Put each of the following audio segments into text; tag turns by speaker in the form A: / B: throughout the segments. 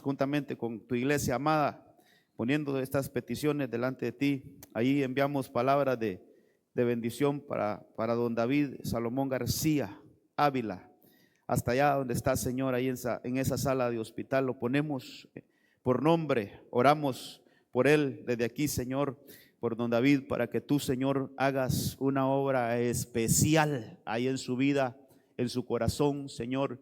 A: juntamente con tu iglesia amada, poniendo estas peticiones delante de ti. Ahí enviamos palabras de bendición para don David Salomón García Ávila, hasta allá donde está, Señor, ahí en esa sala de hospital. Lo ponemos por nombre, oramos por él desde aquí, Señor, por don David, para que tú, Señor, hagas una obra especial ahí en su vida, en su corazón, Señor.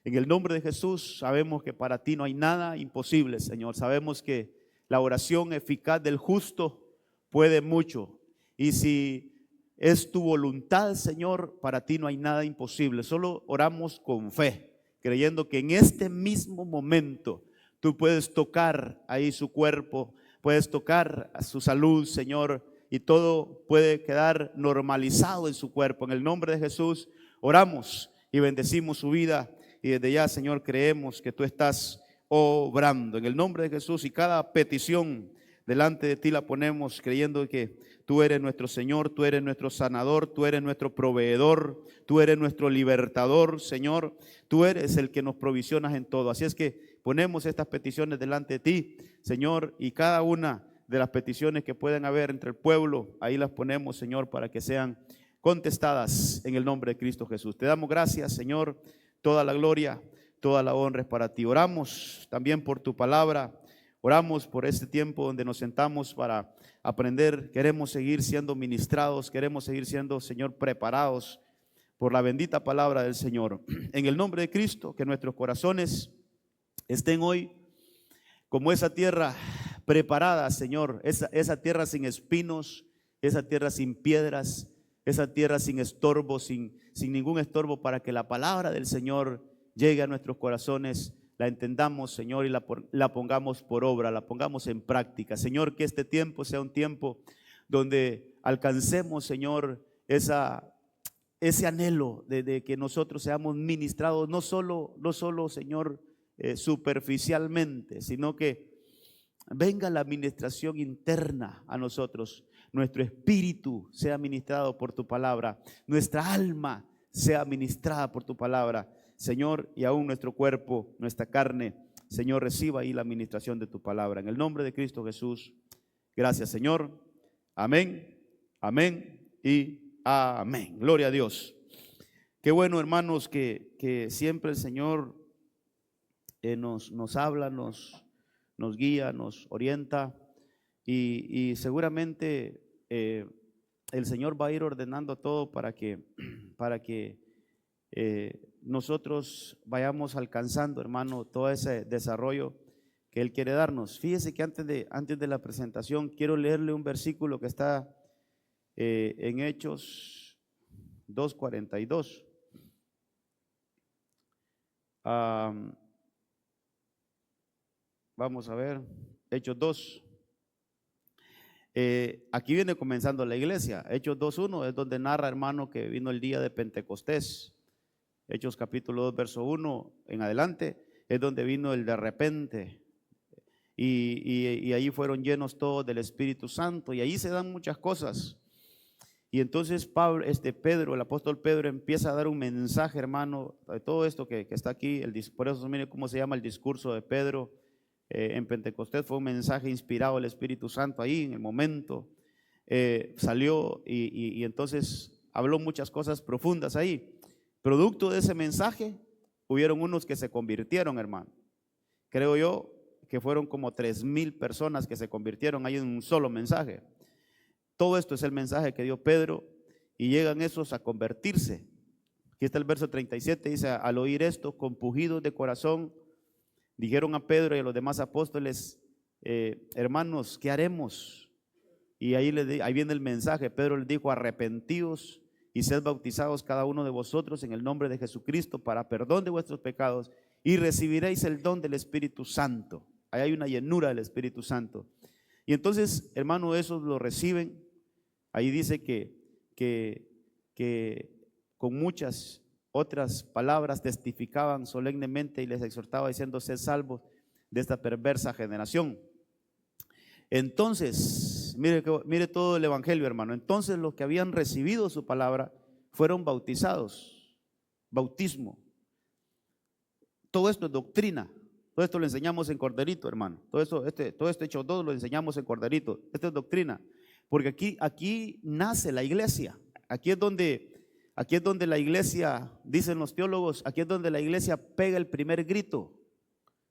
A: En el nombre de Jesús, sabemos que para ti no hay nada imposible, Señor. Sabemos que la oración eficaz del justo puede mucho. Y si es tu voluntad, Señor, para ti no hay nada imposible. Solo oramos con fe, creyendo que en este mismo momento tú puedes tocar ahí su cuerpo, puedes tocar a su salud, Señor, y todo puede quedar normalizado en su cuerpo. En el nombre de Jesús oramos y bendecimos su vida. Y desde ya, Señor, creemos que tú estás obrando en el nombre de Jesús, y cada petición delante de ti la ponemos creyendo que tú eres nuestro Señor, tú eres nuestro sanador, tú eres nuestro proveedor, tú eres nuestro libertador, Señor. Tú eres el que nos provisionas en todo. Así es que ponemos estas peticiones delante de ti, Señor, y cada una de las peticiones que puedan haber entre el pueblo, ahí las ponemos, Señor, para que sean contestadas en el nombre de Cristo Jesús. Te damos gracias, Señor. Toda la gloria, toda la honra es para ti. Oramos también por tu palabra. Oramos por este tiempo donde nos sentamos para aprender. Queremos seguir siendo ministrados. Queremos seguir siendo, Señor, preparados por la bendita palabra del Señor. En el nombre de Cristo, que nuestros corazones estén hoy como esa tierra preparada, Señor. Esa tierra sin espinos, esa tierra sin piedras, esa tierra sin estorbo, sin ningún estorbo, para que la palabra del Señor llegue a nuestros corazones, la entendamos, Señor, y la pongamos por obra, la pongamos en práctica. Señor, que este tiempo sea un tiempo donde alcancemos, Señor, ese anhelo de que nosotros seamos ministrados, no solo, Señor, superficialmente, sino que venga la administración interna a nosotros. Nuestro espíritu sea ministrado por tu palabra, nuestra alma sea ministrada por tu palabra, Señor, y aún nuestro cuerpo, nuestra carne, Señor, reciba ahí la administración de tu palabra. En el nombre de Cristo Jesús, gracias, Señor. Amén, amén y amén. Gloria a Dios. Qué bueno, hermanos, que siempre el Señor nos habla, nos guía, nos orienta, y seguramente el Señor va a ir ordenando todo para que nosotros vayamos alcanzando, hermano, todo ese desarrollo que Él quiere darnos. Fíjese que antes de la presentación quiero leerle un versículo que está en Hechos 2:42. Vamos a ver, Hechos 2. Aquí viene comenzando la iglesia. Hechos 2:1 es donde narra, hermano, que vino el día de Pentecostés. Hechos capítulo 2, verso 1 en adelante es donde vino el de repente. Y ahí fueron llenos todos del Espíritu Santo, y ahí se dan muchas cosas. Y entonces Pedro, el apóstol Pedro, empieza a dar un mensaje, hermano, de todo esto que está aquí. Por eso mire cómo se llama el discurso de Pedro en Pentecostés. Fue un mensaje inspirado del Espíritu Santo ahí en el momento. Salió y entonces habló muchas cosas profundas ahí. Producto de ese mensaje, hubieron unos que se convirtieron, hermano. Creo yo que fueron como 3,000 personas que se convirtieron ahí en un solo mensaje. Todo esto es el mensaje que dio Pedro, y llegan esos a convertirse. Aquí está el verso 37, dice: al oír esto, compungidos de corazón, dijeron a Pedro y a los demás apóstoles: hermanos, ¿qué haremos? Y ahí viene el mensaje. Pedro les dijo: arrepentíos y sed bautizados cada uno de vosotros en el nombre de Jesucristo para perdón de vuestros pecados, y recibiréis el don del Espíritu Santo. Ahí hay una llenura del Espíritu Santo. Y entonces, hermano, esos lo reciben. Ahí dice que con muchas otras palabras testificaban solemnemente y les exhortaba diciendo: sed salvos de esta perversa generación. Entonces, mire todo el evangelio, hermano. Entonces los que habían recibido su palabra fueron bautizados. Bautismo. Todo esto es doctrina. Todo esto lo enseñamos en Corderito, hermano. Todo este hecho, todo lo enseñamos en Corderito. Esta es doctrina. Porque aquí nace la iglesia. Aquí es donde la iglesia, dicen los teólogos, aquí es donde la iglesia pega el primer grito.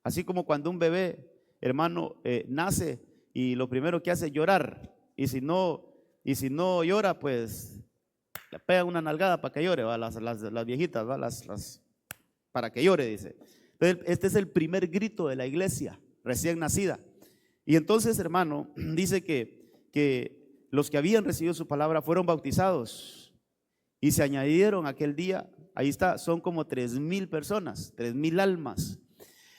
A: Así como cuando un bebé, hermano, nace y lo primero que hace es llorar. Y si no llora, pues le pega una nalgada para que llore, ¿va? Las viejitas, ¿va? Para que llore, dice. Entonces, este es el primer grito de la iglesia recién nacida. Y entonces, hermano, dice que los que habían recibido su palabra fueron bautizados y se añadieron aquel día, ahí está, son como 3,000 personas, 3,000 almas.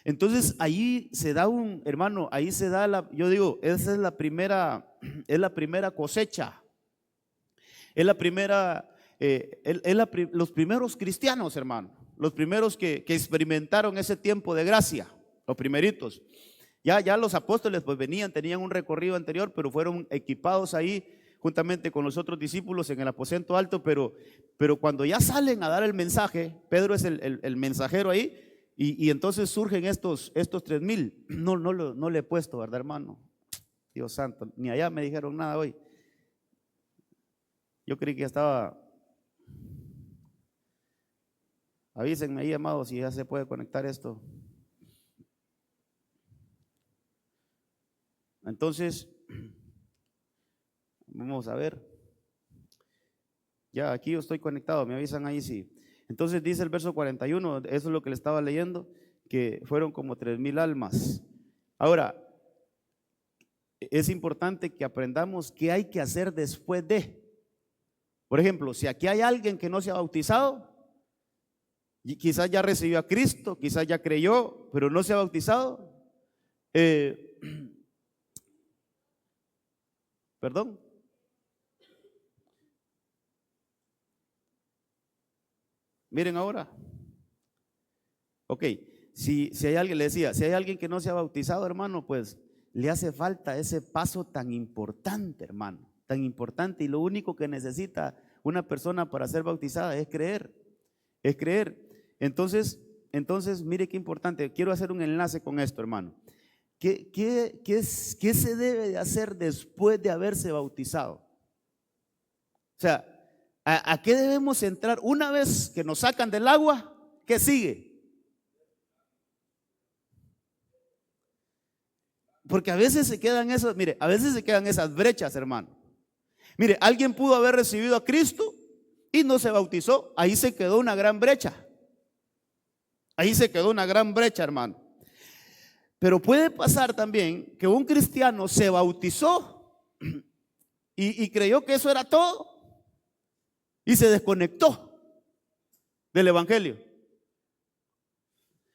A: Entonces ahí se da hermano, ahí se da yo digo, esa es la primera cosecha, es la primera, los primeros cristianos, hermano, los primeros que experimentaron ese tiempo de gracia, los primeritos. Ya los apóstoles pues tenían un recorrido anterior, pero fueron equipados ahí juntamente con los otros discípulos en el aposento alto, pero cuando ya salen a dar el mensaje, Pedro es el mensajero ahí, y entonces surgen estos 3,000. No le he puesto, ¿verdad, hermano? Dios santo, ni allá me dijeron nada hoy. Yo creí que ya estaba. Avísenme ahí, amados, si ya se puede conectar esto. Entonces, vamos a ver. Ya aquí yo estoy conectado, me avisan ahí sí. Entonces dice el verso 41, eso es lo que le estaba leyendo, que fueron como 3,000 almas. Ahora, es importante que aprendamos qué hay que hacer después de. Por ejemplo, si aquí hay alguien que no se ha bautizado, y quizás ya recibió a Cristo, quizás ya creyó, pero no se ha bautizado, perdón. Miren ahora. Ok, si hay alguien, le decía, si hay alguien que no se ha bautizado, hermano, pues le hace falta ese paso tan importante, hermano, tan importante, y lo único que necesita una persona para ser bautizada es creer, es creer. Entonces, mire qué importante, quiero hacer un enlace con esto, hermano. ¿Qué se debe de hacer después de haberse bautizado? O sea, ¿a qué debemos entrar? Una vez que nos sacan del agua, ¿qué sigue? Porque a veces se quedan esas brechas, hermano. Mire, alguien pudo haber recibido a Cristo y no se bautizó, ahí se quedó una gran brecha. Ahí se quedó una gran brecha, hermano. Pero puede pasar también que un cristiano se bautizó y creyó que eso era todo y se desconectó del evangelio.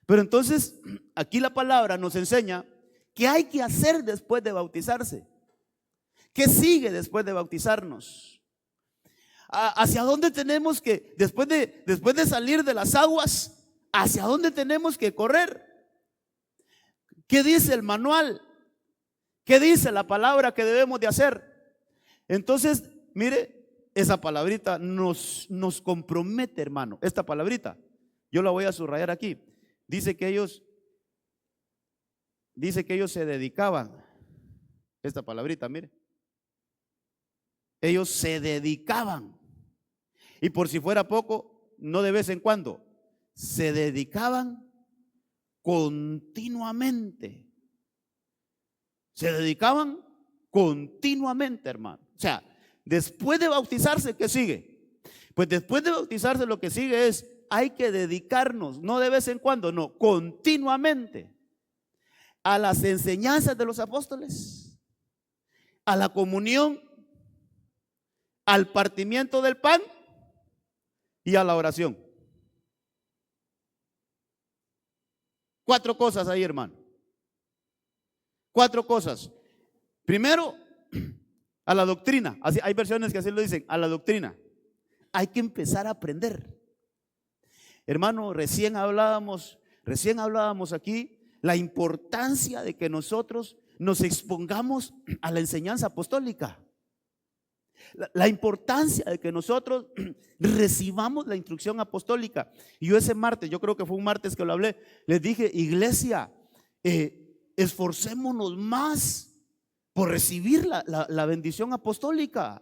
A: Pero entonces aquí la palabra nos enseña qué hay que hacer después de bautizarse. ¿Qué sigue después de bautizarnos? ¿Hacia dónde tenemos que, después de salir de las aguas, hacia dónde tenemos que correr? ¿Qué dice el manual? ¿Qué dice la palabra que debemos de hacer? Entonces, mire, esa palabrita nos compromete, hermano. Esta palabrita, yo la voy a subrayar aquí. Dice que ellos se dedicaban. Esta palabrita, mire. Ellos se dedicaban. Y por si fuera poco, no de vez en cuando, se dedicaban continuamente. Se dedicaban continuamente, hermano. O sea, después de bautizarse, ¿qué sigue? Pues después de bautizarse lo que sigue es, hay que dedicarnos, no de vez en cuando, no, continuamente, a las enseñanzas de los apóstoles, a la comunión, al partimiento del pan y a la oración. 4 cosas ahí, hermano. 4 cosas. Primero, a la doctrina. Así, hay versiones que así lo dicen, a la doctrina. Hay que empezar a aprender. Hermano, recién hablábamos aquí la importancia de que nosotros nos expongamos a la enseñanza apostólica. La importancia de que nosotros recibamos la instrucción apostólica. Y yo ese martes, yo creo que fue un martes que lo hablé, les dije, iglesia, esforcémonos más por recibir la bendición apostólica.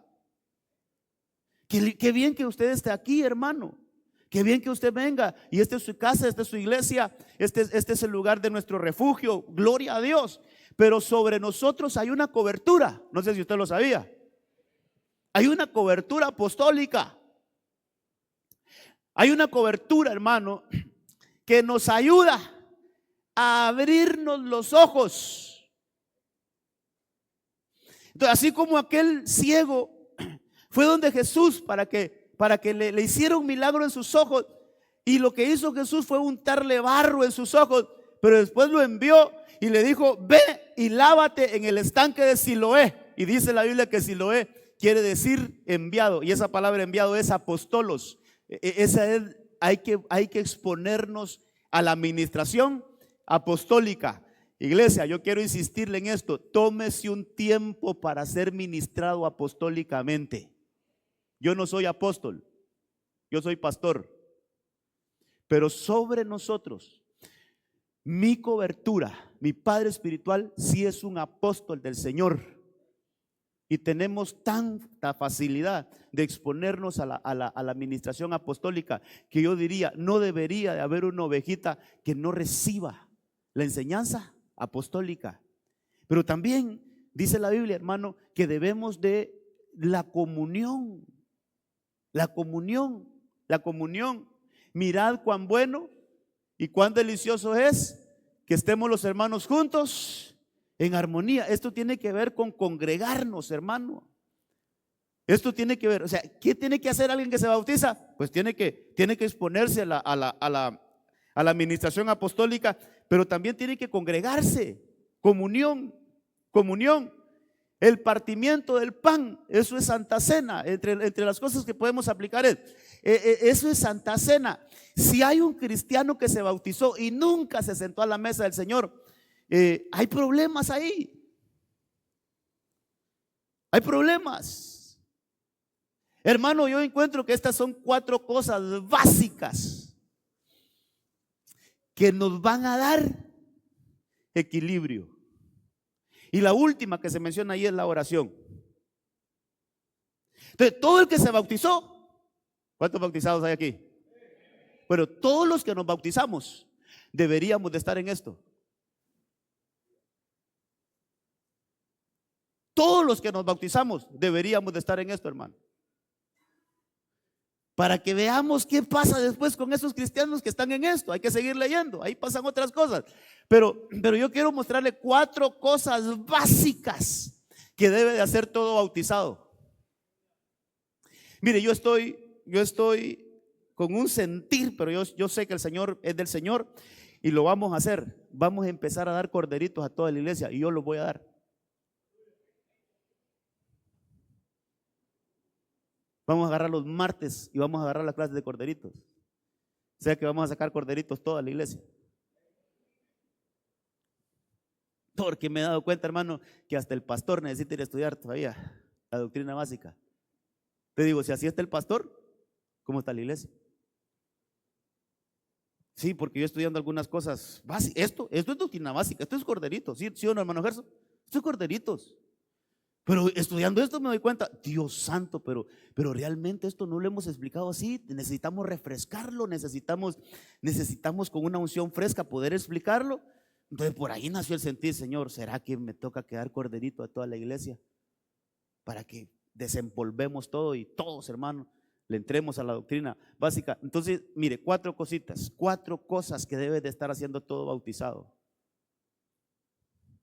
A: Qué bien que usted esté aquí, hermano. Qué bien que usted venga y esta es su casa, esta es su iglesia, este es el lugar de nuestro refugio. Gloria a Dios. Pero sobre nosotros hay una cobertura. No sé si usted lo sabía. Hay una cobertura apostólica. Hay una cobertura, hermano, que nos ayuda a abrirnos los ojos. Entonces, así como aquel ciego fue donde Jesús para que le hiciera un milagro en sus ojos, y lo que hizo Jesús fue untarle barro en sus ojos, pero después lo envió y le dijo: ve y lávate en el estanque de Siloé. Y dice la Biblia que Siloé quiere decir enviado, y esa palabra enviado es apostolos. Esa es, hay que exponernos a la administración apostólica. Iglesia, yo quiero insistirle en esto: tómese un tiempo para ser ministrado apostólicamente. Yo no soy apóstol, yo soy pastor, pero sobre nosotros, mi cobertura, mi padre espiritual sí es un apóstol del Señor, y tenemos tanta facilidad de exponernos a la administración apostólica, que yo diría, no debería de haber una ovejita que no reciba la enseñanza apostólica. Pero también dice la Biblia, hermano, que debemos de la comunión. La comunión, la comunión. Mirad cuán bueno y cuán delicioso es que estemos los hermanos juntos en armonía. Esto tiene que ver con congregarnos, hermano. Esto tiene que ver, o sea, ¿qué tiene que hacer alguien que se bautiza? Pues tiene que exponerse a la administración apostólica, pero también tiene que congregarse. Comunión, comunión. El partimiento del pan, eso es Santa Cena. Entre las cosas que podemos aplicar eso es Santa Cena. Si hay un cristiano que se bautizó y nunca se sentó a la mesa del Señor, hay problemas ahí. Hay problemas. Hermano, yo encuentro que estas son 4 cosas básicas que nos van a dar equilibrio. Y la última que se menciona ahí es la oración. Entonces, todo el que se bautizó, ¿cuántos bautizados hay aquí? Pero todos los que nos bautizamos deberíamos de estar en esto. Todos los que nos bautizamos deberíamos de estar en esto, hermano. Para que veamos qué pasa después con esos cristianos que están en esto. Hay que seguir leyendo, ahí pasan otras cosas. Pero yo quiero mostrarle 4 cosas básicas que debe de hacer todo bautizado. Mire, yo estoy con un sentir, pero yo sé que el Señor es del Señor y lo vamos a hacer. Vamos a empezar a dar corderitos a toda la iglesia y yo los voy a dar. Vamos a agarrar los martes y vamos a agarrar las clases de corderitos. O sea que vamos a sacar corderitos toda la iglesia. Porque me he dado cuenta, hermano, que hasta el pastor necesita ir a estudiar todavía la doctrina básica. Te digo, si así está el pastor, ¿cómo está la iglesia? Sí, porque yo estudiando algunas cosas básicas. Esto es doctrina básica, esto es corderitos. ¿Sí o no, hermano Gerson? Esto es corderitos. Pero estudiando esto me doy cuenta, Dios santo, pero realmente esto no lo hemos explicado así. Necesitamos refrescarlo, necesitamos con una unción fresca poder explicarlo. Entonces por ahí nació el sentir: Señor, ¿será que me toca quedar corderito a toda la iglesia? Para que desempolvemos todo y todos, hermanos, le entremos a la doctrina básica. Entonces, mire, 4 cositas, 4 cosas que debe de estar haciendo todo bautizado.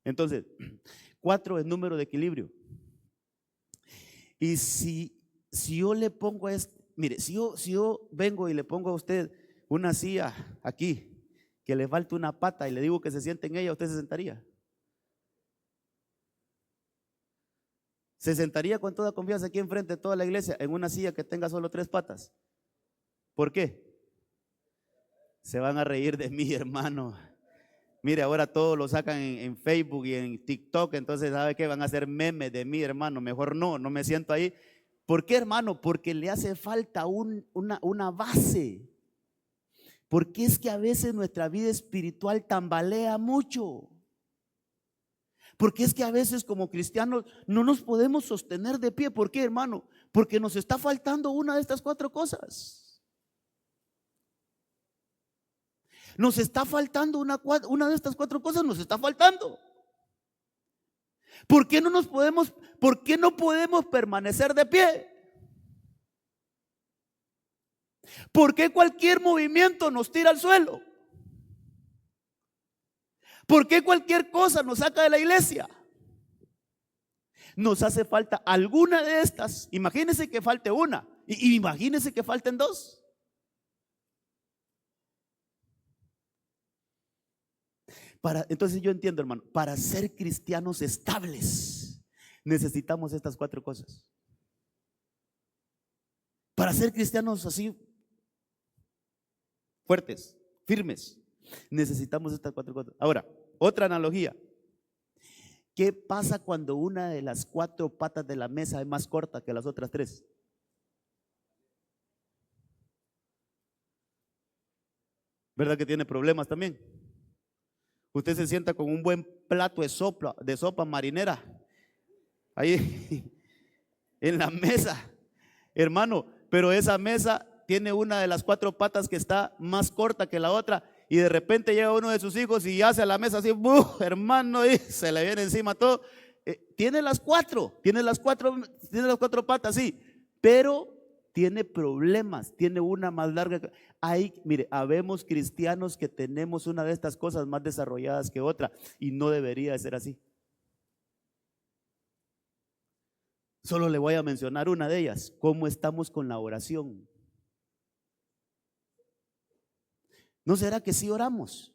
A: Entonces, 4 es número de equilibrio. Y si yo le pongo mire, si yo vengo y le pongo a usted una silla aquí, que le falta una pata, y le digo que se siente en ella, ¿usted se sentaría? ¿Se sentaría con toda confianza aquí enfrente de toda la iglesia en una silla que tenga solo 3 patas? ¿Por qué? Se van a reír de mí, hermano. Mire, ahora todos lo sacan en Facebook y en TikTok, entonces ¿sabe qué? Van a hacer memes de mí, hermano. Mejor no me siento ahí. ¿Por qué, hermano? Porque le hace falta una base. Porque es que a veces nuestra vida espiritual tambalea mucho. Porque es que a veces como cristianos no nos podemos sostener de pie. ¿Por qué, hermano? Porque nos está faltando una de estas 4 cosas. Nos está faltando una de estas 4 cosas, nos está faltando. ¿Por qué no podemos permanecer de pie? ¿Por qué cualquier movimiento nos tira al suelo? ¿Por qué cualquier cosa nos saca de la iglesia? Nos hace falta alguna de estas. Imagínense que falte una y imagínense que falten 2. Entonces yo entiendo, hermano, para ser cristianos estables necesitamos estas 4 cosas. Para ser cristianos así fuertes, firmes, necesitamos estas 4 cosas. Ahora, otra analogía. ¿Qué pasa cuando una de las 4 patas de la mesa es más corta que las otras 3? ¿Verdad que tiene problemas también? Usted se sienta con un buen plato de sopa marinera ahí en la mesa, hermano, pero esa mesa tiene una de las 4 patas que está más corta que la otra, y de repente llega uno de sus hijos y hace a la mesa así, hermano, y se le viene encima todo. Tiene las 4 patas, sí, pero tiene problemas, tiene una más larga. Mire, habemos cristianos que tenemos una de estas cosas más desarrolladas que otra, y no debería de ser así. Solo le voy a mencionar una de ellas: cómo estamos con la oración. ¿No será que sí oramos,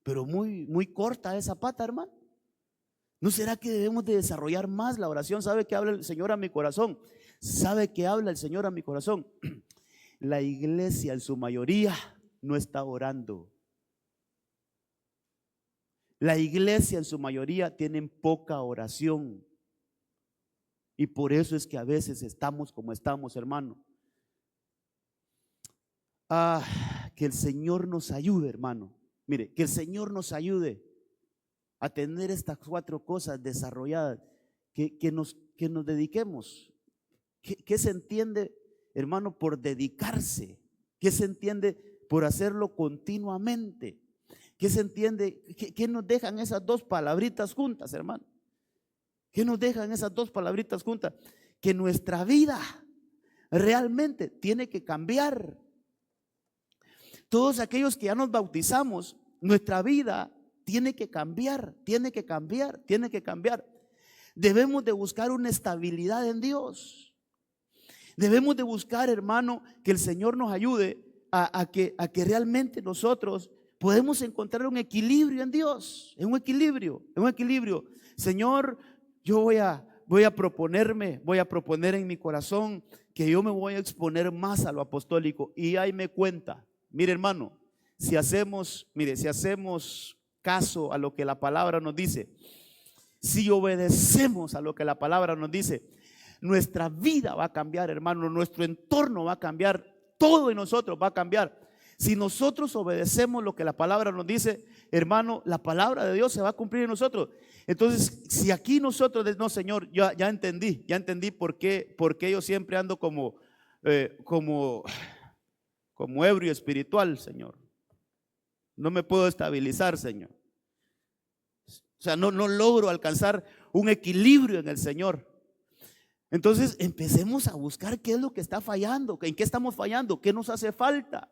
A: pero muy corta esa pata, hermano? ¿No será que debemos de desarrollar más la oración? ¿Sabe que habla el Señor a mi corazón? ¿Sabe que habla el Señor a mi corazón? La iglesia en su mayoría no está orando. La iglesia en su mayoría tienen poca oración. Y por eso es que a veces estamos como estamos, hermano. Que el Señor nos ayude, hermano. Mire, que el Señor nos ayude a tener estas 4 cosas desarrolladas, que nos dediquemos. ¿Qué se entiende, hermano, por dedicarse? ¿Qué se entiende por hacerlo continuamente? ¿Qué se entiende? ¿Qué nos dejan esas 2 palabritas juntas, hermano? ¿Qué nos dejan esas 2 palabritas juntas? Que nuestra vida realmente tiene que cambiar. Todos aquellos que ya nos bautizamos, nuestra vida tiene que cambiar, tiene que cambiar, tiene que cambiar. Debemos de buscar una estabilidad en Dios. Debemos de buscar, hermano, que el Señor nos ayude a que realmente nosotros podemos encontrar un equilibrio en Dios, en un equilibrio. Señor, yo voy a proponer en mi corazón que yo me voy a exponer más a lo apostólico, y ahí me cuenta. Mire, hermano, si hacemos caso a lo que la palabra nos dice, si obedecemos a lo que la palabra nos dice, nuestra vida va a cambiar, hermano, nuestro entorno va a cambiar, todo en nosotros va a cambiar. Si nosotros obedecemos lo que la palabra nos dice, hermano, la palabra de Dios se va a cumplir en nosotros. Entonces, si aquí nosotros, no, Señor, ya entendí por qué yo siempre ando como ebrio espiritual, Señor. No me puedo estabilizar, Señor. O sea, no logro alcanzar un equilibrio en el Señor. Entonces empecemos a buscar qué es lo que está fallando, en qué estamos fallando, qué nos hace falta.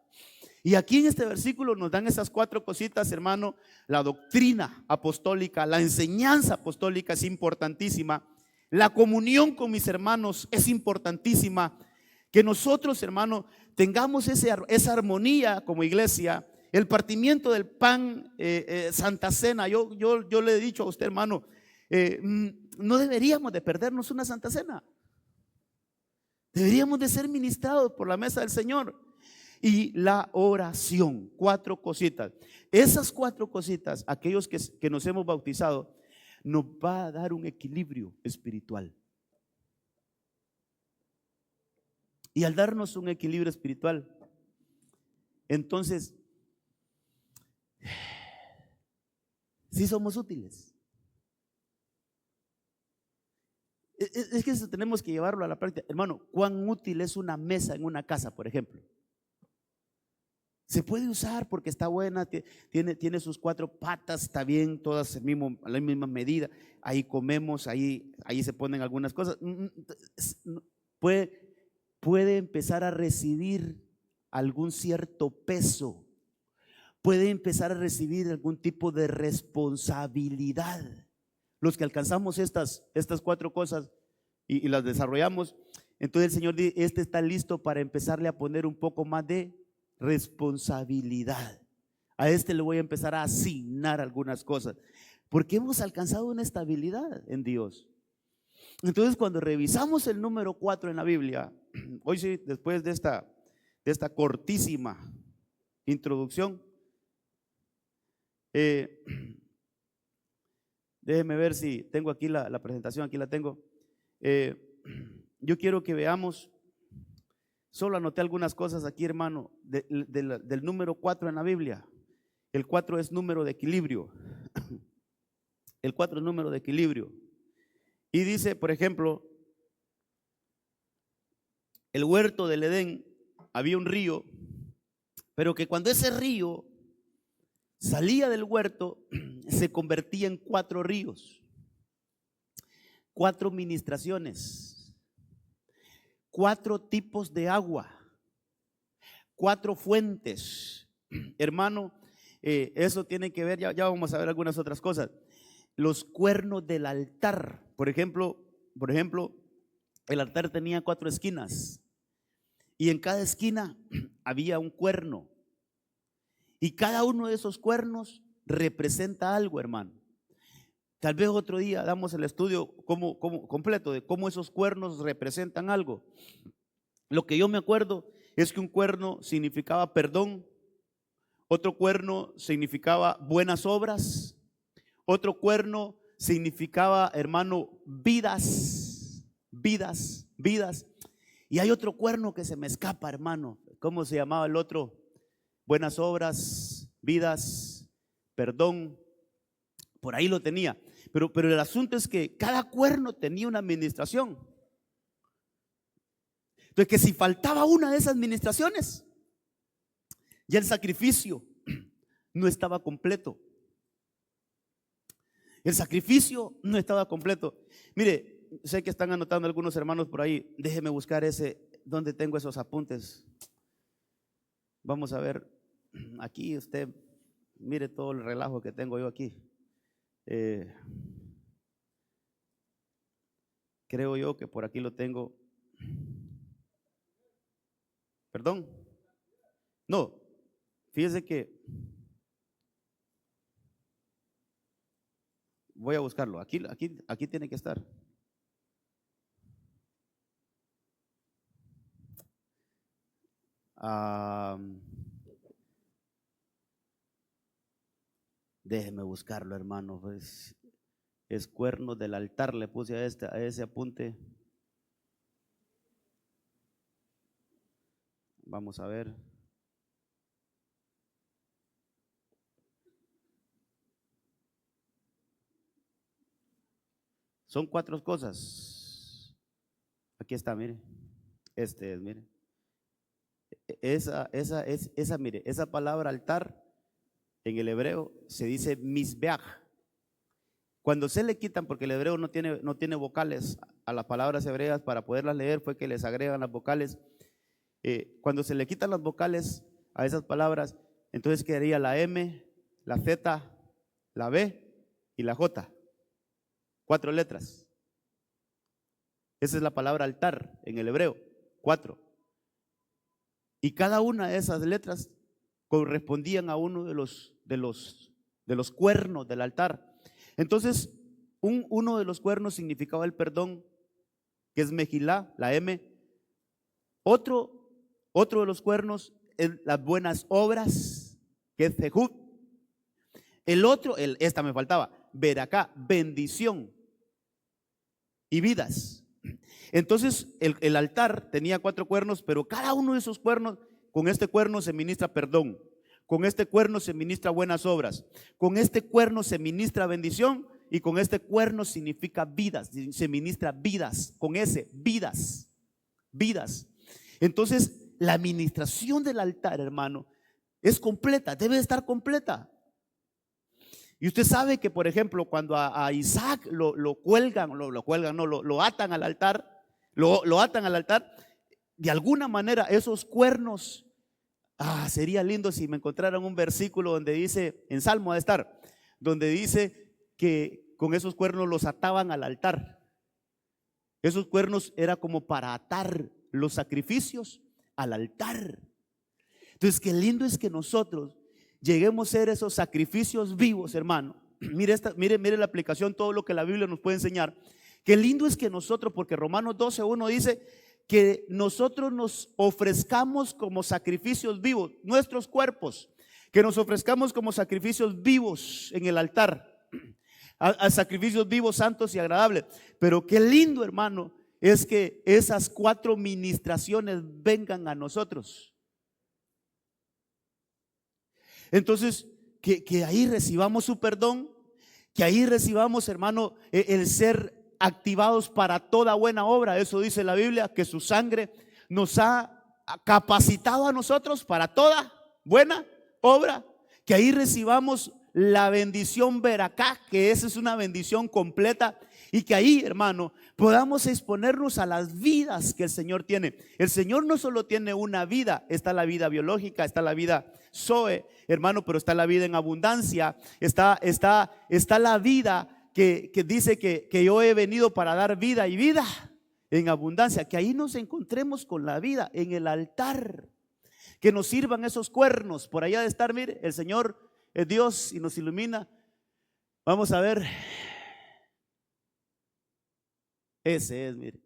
A: Y aquí en este versículo nos dan esas 4 cositas, hermano. La doctrina apostólica, la enseñanza apostólica es importantísima. La comunión con mis hermanos es importantísima. Que nosotros, hermano, tengamos esa armonía como iglesia. El partimiento del pan, Santa Cena. Yo le he dicho a usted, hermano, no deberíamos de perdernos una Santa Cena. Deberíamos de ser ministrados por la mesa del Señor. Y la oración, 4 cositas. Esas 4 cositas, aquellos que nos hemos bautizado, nos va a dar un equilibrio espiritual. Y al darnos un equilibrio espiritual, entonces Sí somos útiles. Es que eso tenemos que llevarlo a la práctica. Hermano, ¿cuán útil es una mesa en una casa, por ejemplo? Se puede usar porque está buena, tiene sus 4 patas, está bien, todas a la misma medida. Ahí comemos, ahí se ponen algunas cosas. Puede empezar a recibir algún cierto peso, puede empezar a recibir algún tipo de responsabilidad. Los que alcanzamos estas 4 cosas y las desarrollamos, entonces el Señor dice, este está listo para empezarle a poner un poco más de responsabilidad. A este le voy a empezar a asignar algunas cosas, porque hemos alcanzado una estabilidad en Dios. Entonces, cuando revisamos el número 4 en la Biblia, hoy sí, después de esta cortísima introducción, déjeme ver si tengo aquí la presentación, aquí la tengo. Yo quiero que veamos, solo anoté algunas cosas aquí, hermano, del número 4 en la Biblia. El 4 es número de equilibrio. El 4 es número de equilibrio. Y dice, por ejemplo, el huerto del Edén, había un río, pero que cuando ese río salía del huerto, se convertía en 4 ríos, 4 ministraciones, 4 tipos de agua, 4 fuentes. Hermano, eso tiene que ver, ya vamos a ver algunas otras cosas. Los cuernos del altar, por ejemplo, el altar tenía 4 esquinas y en cada esquina había un cuerno. Y cada uno de esos cuernos representa algo, hermano. Tal vez otro día damos el estudio completo de cómo esos cuernos representan algo. Lo que yo me acuerdo es que un cuerno significaba perdón, otro cuerno significaba buenas obras, otro cuerno significaba, hermano, vidas. Y hay otro cuerno que se me escapa, hermano. ¿Cómo se llamaba el otro? Buenas obras, vidas, perdón, por ahí lo tenía. Pero el asunto es que cada cuerno tenía una administración. Entonces, que si faltaba una de esas administraciones, ya el sacrificio no estaba completo. El sacrificio no estaba completo. Mire, sé que están anotando algunos hermanos por ahí. Déjeme buscar donde tengo esos apuntes. Vamos a ver, aquí usted, mire todo el relajo que tengo yo aquí. Creo yo que por aquí lo tengo. Perdón. No, fíjese que voy a buscarlo. Aquí tiene que estar. Déjeme buscarlo, hermano. Pues, es cuernos del altar, le puse a ese apunte. Vamos a ver. Son 4 cosas. Aquí está, mire. Mire. Mire, esa palabra altar en el hebreo se dice misbeach. Cuando se le quitan, porque el hebreo no tiene vocales a las palabras hebreas, para poderlas leer fue que les agregan las vocales. Cuando se le quitan las vocales a esas palabras, entonces quedaría la M, la Z, la B y la J. 4 letras. Esa es la palabra altar en el hebreo, 4. Y cada una de esas letras correspondían a uno de los cuernos del altar. Entonces, uno de los cuernos significaba el perdón, que es Mejilá, la M. Otro de los cuernos es las buenas obras, que es Zehut. El otro, esta me faltaba, Beracá, bendición y vidas. Entonces el altar tenía 4 cuernos, pero cada uno de esos cuernos, con este cuerno se ministra perdón, con este cuerno se ministra buenas obras, con este cuerno se ministra bendición y con este cuerno significa vidas, se ministra vidas, con ese, vidas, vidas. Entonces, la administración del altar, hermano, es completa, debe estar completa. Y usted sabe que, por ejemplo, cuando a Isaac lo atan al altar, lo atan al altar, de alguna manera esos cuernos, sería lindo si me encontraran un versículo donde dice, en Salmo ha de estar, donde dice que con esos cuernos los ataban al altar. Esos cuernos era como para atar los sacrificios al altar. Entonces, qué lindo es que nosotros lleguemos a ser esos sacrificios vivos, hermano. Mire la aplicación, todo lo que la Biblia nos puede enseñar. Qué lindo es que nosotros, porque Romanos 12:1 dice que nosotros nos ofrezcamos como sacrificios vivos, nuestros cuerpos, que nos ofrezcamos como sacrificios vivos en el altar, a sacrificios vivos, santos y agradables. Pero qué lindo, hermano, es que esas 4 ministraciones vengan a nosotros. Entonces, que ahí recibamos su perdón, que ahí recibamos, hermano, el ser activados para toda buena obra. Eso dice la Biblia, que su sangre nos ha capacitado a nosotros para toda buena obra. Que ahí recibamos la bendición veracá, que esa es una bendición completa. Y que ahí, hermano, podamos exponernos a las vidas que el Señor tiene. El Señor no solo tiene una vida, está la vida biológica, está la vida Zoe, hermano, pero está la vida en abundancia, está la vida que dice que yo he venido para dar vida y vida en abundancia. Que ahí nos encontremos con la vida en el altar, que nos sirvan esos cuernos. Por allá de estar, mire, el Señor es Dios y nos ilumina. Vamos a ver. Ese es, mire.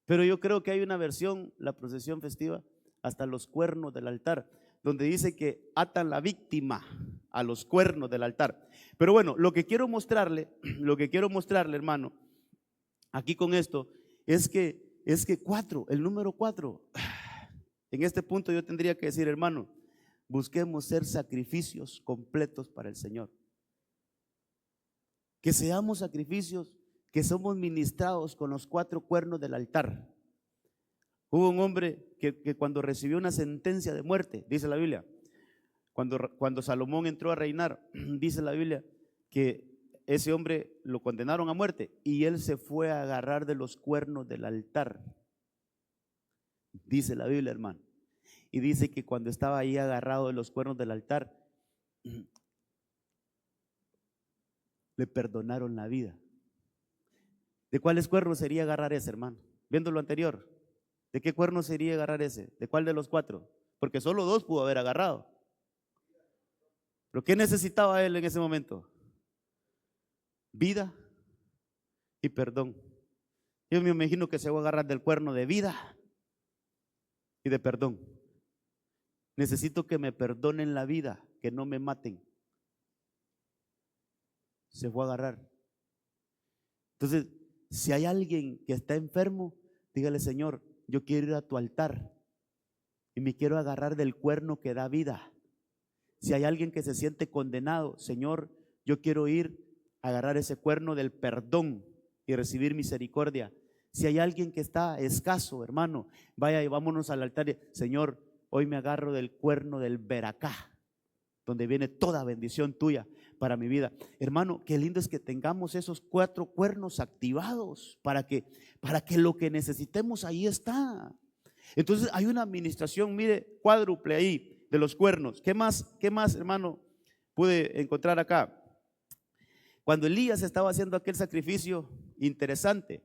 A: Pero yo creo que hay una versión, la procesión festiva, hasta los cuernos del altar, donde dice que atan la víctima a los cuernos del altar. Pero bueno, lo que quiero mostrarle, hermano, aquí con esto, es que 4, el número 4, en este punto yo tendría que decir, hermano, busquemos ser sacrificios completos para el Señor. Que seamos sacrificios que somos ministrados con los 4 cuernos del altar. Hubo un hombre que cuando recibió una sentencia de muerte, dice la Biblia, cuando Salomón entró a reinar, dice la Biblia que ese hombre lo condenaron a muerte y él se fue a agarrar de los cuernos del altar. Dice la Biblia, hermano. Y dice que cuando estaba ahí agarrado de los cuernos del altar, le perdonaron la vida. ¿De cuáles cuernos sería agarrar ese, hermano? Viendo lo anterior, ¿de qué cuerno sería agarrar ese? ¿De cuál de los 4? Porque solo 2 pudo haber agarrado. ¿Pero qué necesitaba él en ese momento? Vida y perdón. Yo me imagino que se va a agarrar del cuerno de vida y de perdón. Necesito que me perdonen la vida, que no me maten. Se fue a agarrar. Entonces, si hay alguien que está enfermo, dígale: Señor, yo quiero ir a tu altar y me quiero agarrar del cuerno que da vida. Si hay alguien que se siente condenado, Señor, yo quiero ir a agarrar ese cuerno del perdón y recibir misericordia. Si hay alguien que está escaso, hermano, vaya y vámonos al altar. Señor, hoy me agarro del cuerno del veracá, donde viene toda bendición tuya para mi vida. Hermano, qué lindo es que tengamos esos 4 cuernos activados para que lo que necesitemos ahí está. Entonces hay una administración, mire, cuádruple ahí de los cuernos. ¿Qué más, hermano, pude encontrar acá? Cuando Elías estaba haciendo aquel sacrificio interesante,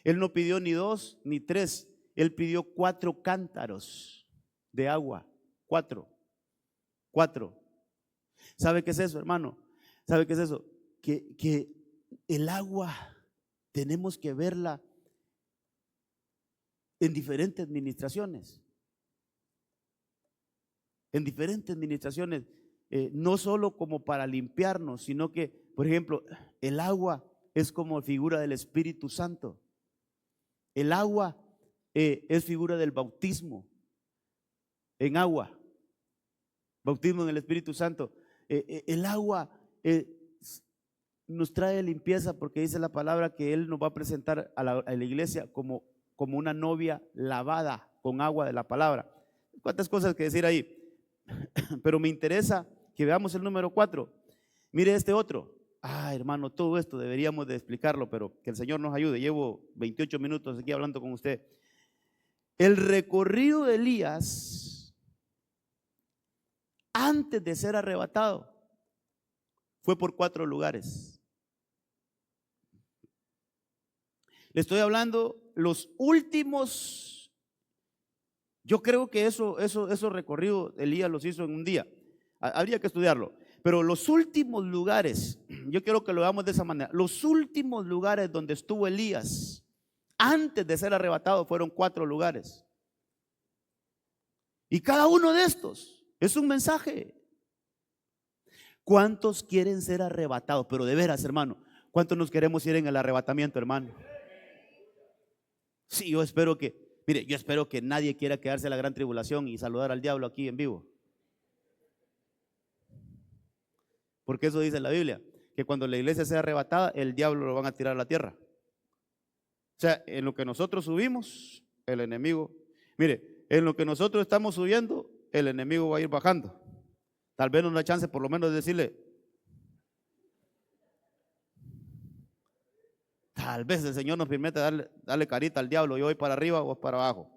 A: él no pidió ni 2 ni 3, él pidió 4 cántaros de agua. 4. ¿Sabe qué es eso, hermano? ¿Sabe qué es eso? Que el agua tenemos que verla en diferentes administraciones. En diferentes administraciones, no solo como para limpiarnos, sino que, por ejemplo, el agua es como figura del Espíritu Santo. El agua es figura del bautismo. en agua, bautismo en el Espíritu Santo. El agua nos trae limpieza porque dice la palabra que Él nos va a presentar a la iglesia como una novia lavada con agua de la palabra. ¿Cuántas cosas que decir ahí? Pero me interesa que veamos el número 4. Mire este otro. Hermano, todo esto deberíamos de explicarlo, pero que el Señor nos ayude. Llevo 28 minutos aquí hablando con usted. El recorrido de Elías antes de ser arrebatado fue por 4 lugares. Le estoy hablando los últimos. Yo creo que esos recorridos Elías los hizo en un día. Habría que estudiarlo. Pero los últimos lugares, yo quiero que lo veamos de esa manera. Los últimos lugares donde estuvo Elías antes de ser arrebatado fueron 4 lugares. Y cada uno de estos es un mensaje. ¿Cuántos quieren ser arrebatados? Pero de veras, hermano, ¿cuántos nos queremos ir en el arrebatamiento, hermano? Sí, yo espero que nadie quiera quedarse en la gran tribulación y saludar al diablo aquí en vivo. Porque eso dice la Biblia, que cuando la iglesia sea arrebatada, el diablo lo van a tirar a la tierra. O sea, en lo que nosotros subimos, el enemigo, mire, en lo que nosotros estamos subiendo, el enemigo va a ir bajando. Tal vez nos da chance por lo menos de decirle, tal vez el Señor nos permite darle carita al diablo, yo voy para arriba o vos para abajo.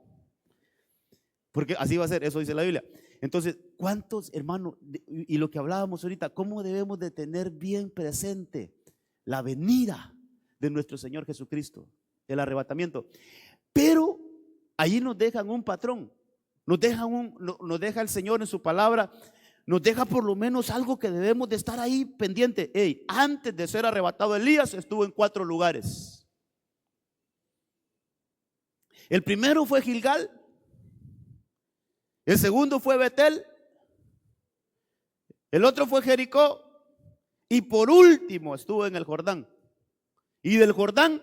A: Porque así va a ser, eso dice la Biblia. Entonces, ¿cuántos, hermanos? Y lo que hablábamos ahorita, ¿cómo debemos de tener bien presente la venida de nuestro Señor Jesucristo, el arrebatamiento? Pero allí nos dejan un patrón, nos deja el Señor en su palabra, nos deja por lo menos algo que debemos de estar ahí pendiente. Antes de ser arrebatado Elías estuvo en 4 lugares. El primero fue Gilgal. El segundo fue Betel. El otro fue Jericó. Y por último estuvo en el Jordán. Y del Jordán,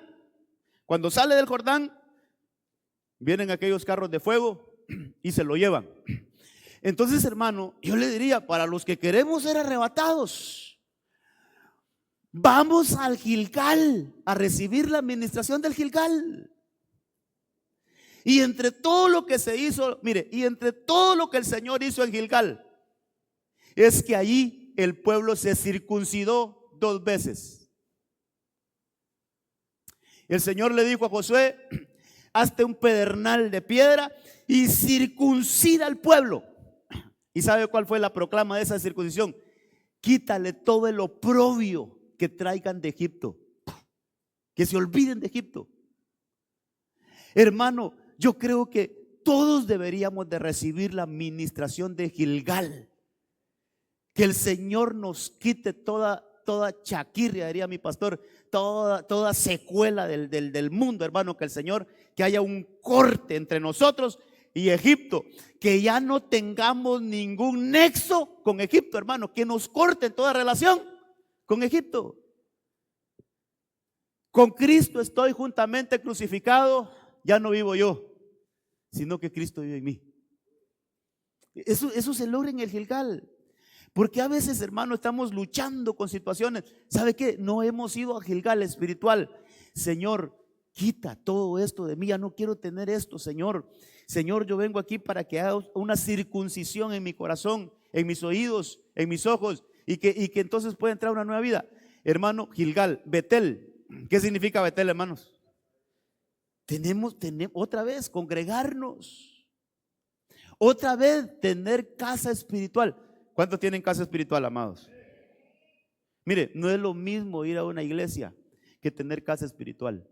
A: cuando sale del Jordán, vienen aquellos carros de fuego y se lo llevan. Entonces, hermano, yo le diría, para los que queremos ser arrebatados, vamos al Gilgal a recibir la administración del Gilgal. Y entre todo lo que se hizo, mire, y entre todo lo que el Señor hizo en Gilgal, es que allí el pueblo se circuncidó 2 veces. El Señor le dijo a Josué, hazte un pedernal de piedra y circuncida al pueblo. ¿Y sabe cuál fue la proclama de esa circuncisión? Quítale todo el oprobio que traigan de Egipto, que se olviden de Egipto. Hermano, yo creo que todos deberíamos de recibir la administración de Gilgal. Que el Señor nos quite toda chaquirria, diría mi pastor, toda secuela del mundo, hermano. Que el Señor, que haya un corte entre nosotros y Egipto. Que ya no tengamos ningún nexo con Egipto, hermano. Que nos corte toda relación con Egipto. Con Cristo estoy juntamente crucificado. Ya no vivo yo, sino que Cristo vive en mí. Eso se logra en el Gilgal. Porque a veces, hermano, estamos luchando con situaciones. ¿Sabe qué? No hemos ido a Gilgal espiritual. Señor, quita todo esto de mí. Ya no quiero tener esto, Señor. Señor, yo vengo aquí para que haga una circuncisión en mi corazón, en mis oídos, en mis ojos, y que entonces pueda entrar una nueva vida. Hermano, Gilgal, Betel. ¿Qué significa Betel, hermanos? Tenemos otra vez congregarnos, otra vez tener casa espiritual. ¿Cuántos tienen casa espiritual, amados? Mire, no es lo mismo ir a una iglesia que tener casa espiritual.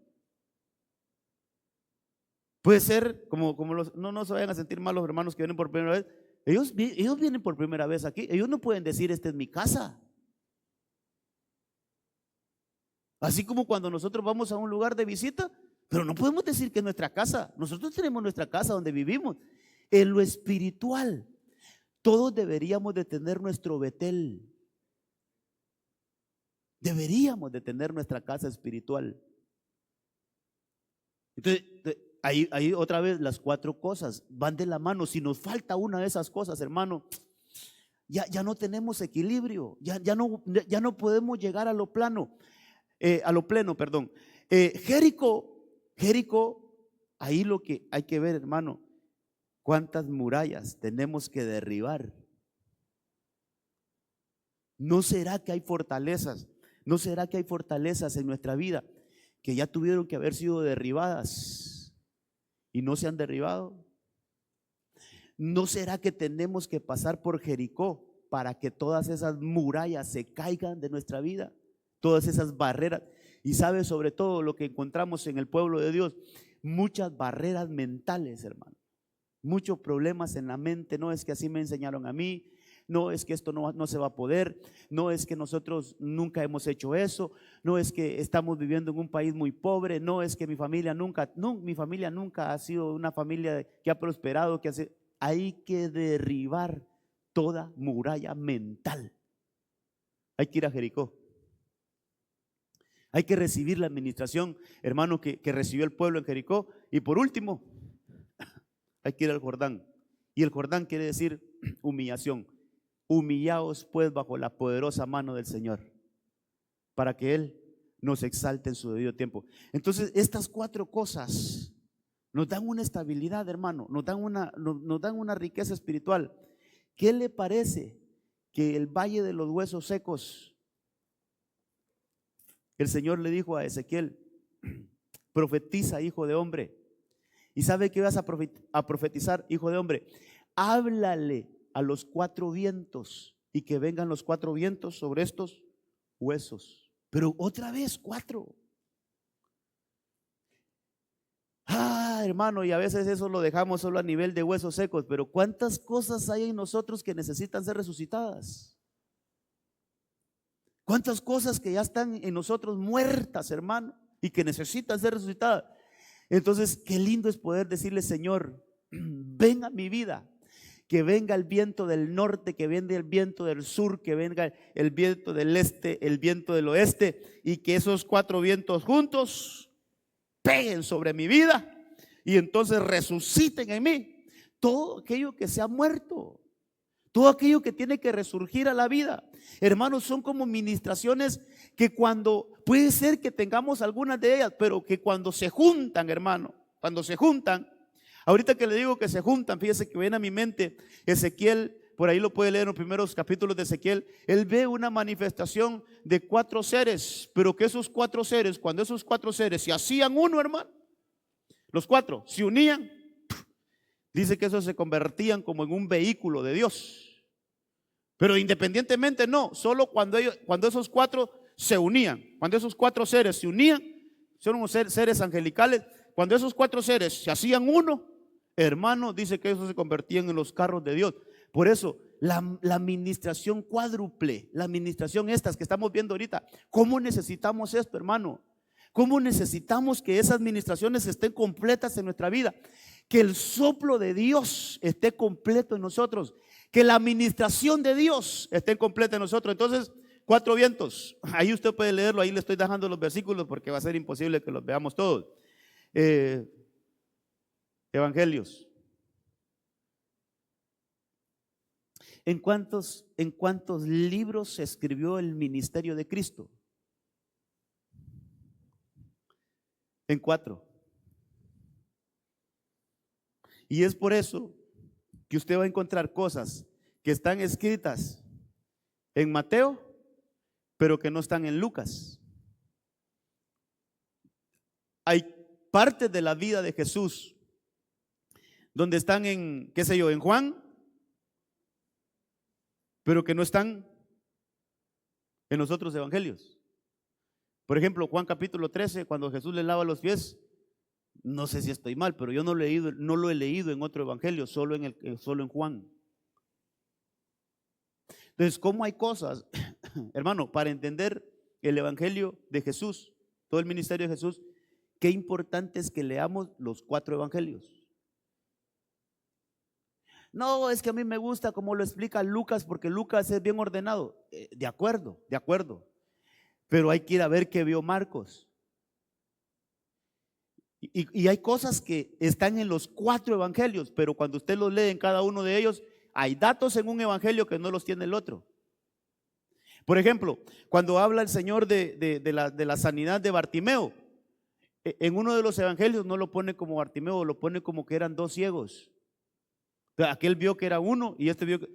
A: Puede ser como no se vayan a sentir mal los hermanos que vienen por primera vez. Ellos vienen por primera vez aquí. Ellos no pueden decir esta es mi casa. Así como cuando nosotros vamos a un lugar de visita, pero no podemos decir que es nuestra casa. Nosotros tenemos nuestra casa donde vivimos. En lo espiritual, todos deberíamos de tener nuestro Betel. Deberíamos de tener nuestra casa espiritual. Entonces, Ahí otra vez las cuatro cosas van de la mano. Si nos falta una de esas cosas, hermano, ya no tenemos equilibrio, ya no podemos llegar a lo plano, a lo pleno, perdón. Jericó, ahí lo que hay que ver, hermano, cuántas murallas tenemos que derribar. ¿No será que hay fortalezas? ¿No será que hay fortalezas en nuestra vida que ya tuvieron que haber sido derribadas y no se han derribado? ¿No será que tenemos que pasar por Jericó para que todas esas murallas se caigan de nuestra vida? Todas esas barreras. Y sabe, sobre todo lo que encontramos en el pueblo de Dios, muchas barreras mentales, hermano. Muchos problemas en la mente. No es que así me enseñaron a mí, no es que esto no se va a poder, no es que nosotros nunca hemos hecho eso, no es que estamos viviendo en un país muy pobre, no es que mi familia nunca ha sido una familia que ha prosperado, hay que derribar toda muralla mental. Hay que ir a Jericó. Hay que recibir la administración, hermano, que recibió el pueblo en Jericó. Y por último, hay que ir al Jordán. Y el Jordán quiere decir humillación. Humillaos pues bajo la poderosa mano del Señor, para que Él nos exalte en su debido tiempo. Entonces, estas cuatro cosas nos dan una estabilidad, hermano, nos dan una riqueza espiritual. ¿Qué le parece que el valle de los huesos secos, el Señor le dijo a Ezequiel, profetiza, hijo de hombre? ¿Y sabe qué vas a profetizar, hijo de hombre? Háblale a los cuatro vientos y que vengan los cuatro vientos sobre estos huesos. Pero otra vez cuatro. Hermano, y a veces eso lo dejamos solo a nivel de huesos secos, pero ¿cuántas cosas hay en nosotros que necesitan ser resucitadas? ¿Cuántas cosas que ya están en nosotros muertas, hermano, y que necesitan ser resucitadas? Entonces, qué lindo es poder decirle, Señor, ven a mi vida, que venga el viento del norte, que venga el viento del sur, que venga el viento del este, el viento del oeste, y que esos cuatro vientos juntos peguen sobre mi vida y entonces resuciten en mí todo aquello que se ha muerto, todo aquello que tiene que resurgir a la vida. Hermanos, son como ministraciones que puede ser que tengamos algunas de ellas, pero que cuando se juntan, hermano, cuando se juntan, ahorita que le digo que se juntan, fíjese que viene a mi mente Ezequiel, por ahí lo puede leer en los primeros capítulos de Ezequiel. Él ve una manifestación de cuatro seres, pero que esos cuatro seres, cuando esos cuatro seres se hacían uno, hermano, los cuatro se unían, dice que esos se convertían como en un vehículo de Dios. Pero independientemente no, solo cuando esos cuatro se unían, cuando esos cuatro seres se unían, son unos seres angelicales, cuando esos cuatro seres se hacían uno, hermano, dice que esos se convertían en los carros de Dios. Por eso, la administración cuádruple, la administración estas que estamos viendo ahorita, ¿cómo necesitamos esto, hermano? ¿Cómo necesitamos que esas administraciones estén completas en nuestra vida? Que el soplo de Dios esté completo en nosotros, que la administración de Dios esté completa en nosotros. Entonces, cuatro vientos, ahí usted puede leerlo, ahí le estoy dejando los versículos porque va a ser imposible que los veamos todos. Evangelios. ¿En cuántos libros se escribió el ministerio de Cristo? En 4. Y es por eso que usted va a encontrar cosas que están escritas en Mateo, pero que no están en Lucas. Hay partes de la vida de Jesús donde están en, qué sé yo, en Juan, pero que no están en los otros evangelios. Por ejemplo, Juan capítulo 13, cuando Jesús le lava los pies, no sé si estoy mal, pero yo no lo he leído en otro evangelio, solo en Juan. Entonces, ¿cómo hay cosas, hermano, para entender el evangelio de Jesús, todo el ministerio de Jesús? Qué importante es que leamos los 4 evangelios. No, es que a mí me gusta cómo lo explica Lucas, porque Lucas es bien ordenado. De acuerdo. Pero hay que ir a ver qué vio Marcos. Y hay cosas que están en los 4 evangelios, pero cuando usted los lee en cada uno de ellos, hay datos en un evangelio que no los tiene el otro. Por ejemplo, cuando habla el Señor de la sanidad de Bartimeo, en uno de los evangelios no lo pone como Bartimeo, lo pone como que eran 2 ciegos. Aquel vio que era uno y este vio que…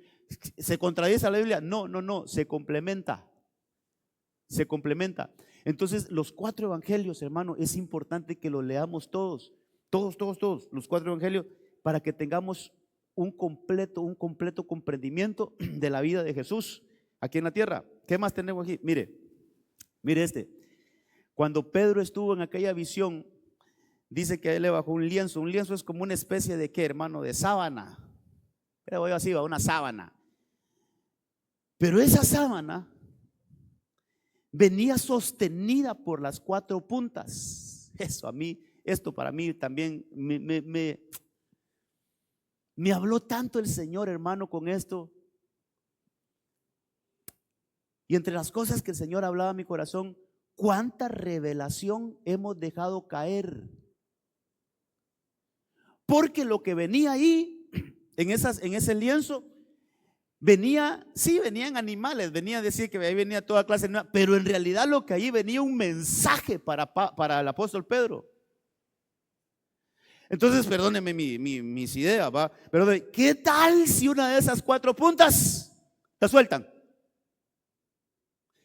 A: ¿Se contradice la Biblia? No, se complementa. Se complementa. Entonces, los 4 evangelios, hermano, es importante que los leamos todos, los 4 evangelios, para que tengamos un completo comprendimiento de la vida de Jesús aquí en la tierra. ¿Qué más tenemos aquí? Mire este. Cuando Pedro estuvo en aquella visión, dice que a él le bajó un lienzo. Un lienzo es como una especie de ¿qué, hermano? De sábana. Pero yo así, va, una sábana. Pero esa sábana venía sostenida por las 4 puntas. Esto para mí también me habló tanto el Señor, hermano, con esto. Y entre las cosas que el Señor hablaba a mi corazón, cuánta revelación hemos dejado caer. Porque lo que venía ahí, en ese lienzo, venían animales, venía a decir que ahí venía toda clase de animales, pero en realidad lo que ahí venía un mensaje para el apóstol Pedro. Entonces, perdónenme mis ideas, ¿va? Pero ¿qué tal si una de esas 4 puntas la sueltan?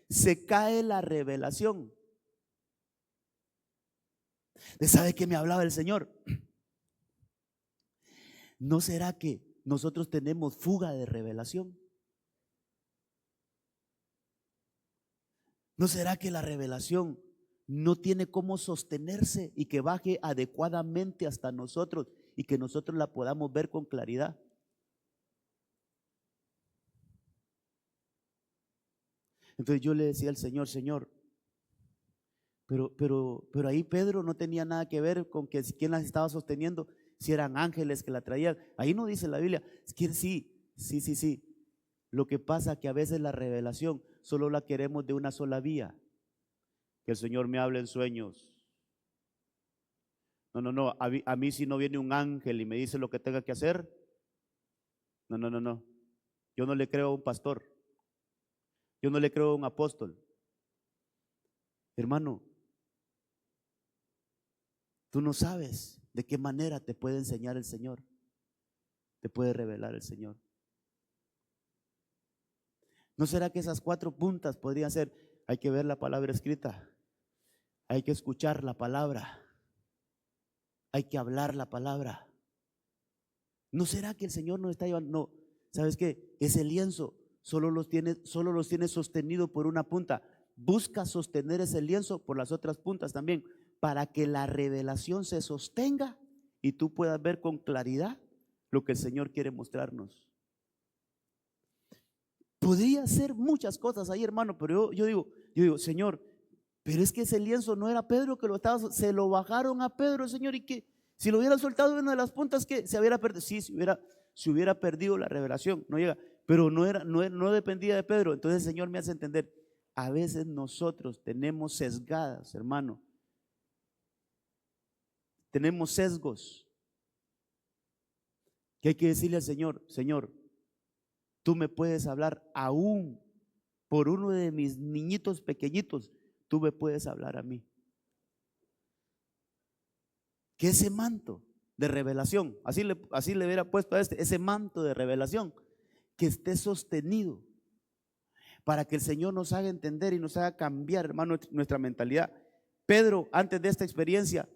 A: Se cae la revelación. ¿Sabe qué me hablaba el Señor? ¿No será que nosotros tenemos fuga de revelación? ¿No será que la revelación no tiene cómo sostenerse y que baje adecuadamente hasta nosotros y que nosotros la podamos ver con claridad? Entonces yo le decía al Señor, Señor, pero ahí Pedro no tenía nada que ver con que quién las estaba sosteniendo, si eran ángeles que la traían. Ahí no dice la Biblia. Sí. Lo que pasa es que a veces la revelación solo la queremos de una sola vía. Que el Señor me hable en sueños. No, a mí si no viene un ángel y me dice lo que tenga que hacer, no. Yo no le creo a un pastor. Yo no le creo a un apóstol. Hermano, tú no sabes de qué manera te puede enseñar el Señor, te puede revelar el Señor. ¿No será que esas 4 puntas podrían ser? Hay que ver la palabra escrita, hay que escuchar la palabra, hay que hablar la palabra. ¿No será que el Señor nos está llevando? No, ¿sabes qué? Ese lienzo solo los tiene sostenido por una punta. Busca sostener ese lienzo por las otras puntas también, para que la revelación se sostenga y tú puedas ver con claridad lo que el Señor quiere mostrarnos. Podría ser muchas cosas ahí, hermano, pero yo digo, Señor, pero es que ese lienzo no era Pedro que lo estaba, se lo bajaron a Pedro, Señor, y que si lo hubiera soltado en una de las puntas, que se hubiera perdido. Sí, se hubiera perdido la revelación, no llega, pero no dependía de Pedro. Entonces el Señor me hace entender, a veces nosotros tenemos sesgadas, hermano, tenemos sesgos, que hay que decirle al Señor, Señor, tú me puedes hablar aún por uno de mis niñitos pequeñitos, tú me puedes hablar a mí. Que ese manto de revelación, así le hubiera puesto a ese manto de revelación, que esté sostenido, para que el Señor nos haga entender y nos haga cambiar, hermano, nuestra mentalidad. Pedro, antes de esta experiencia,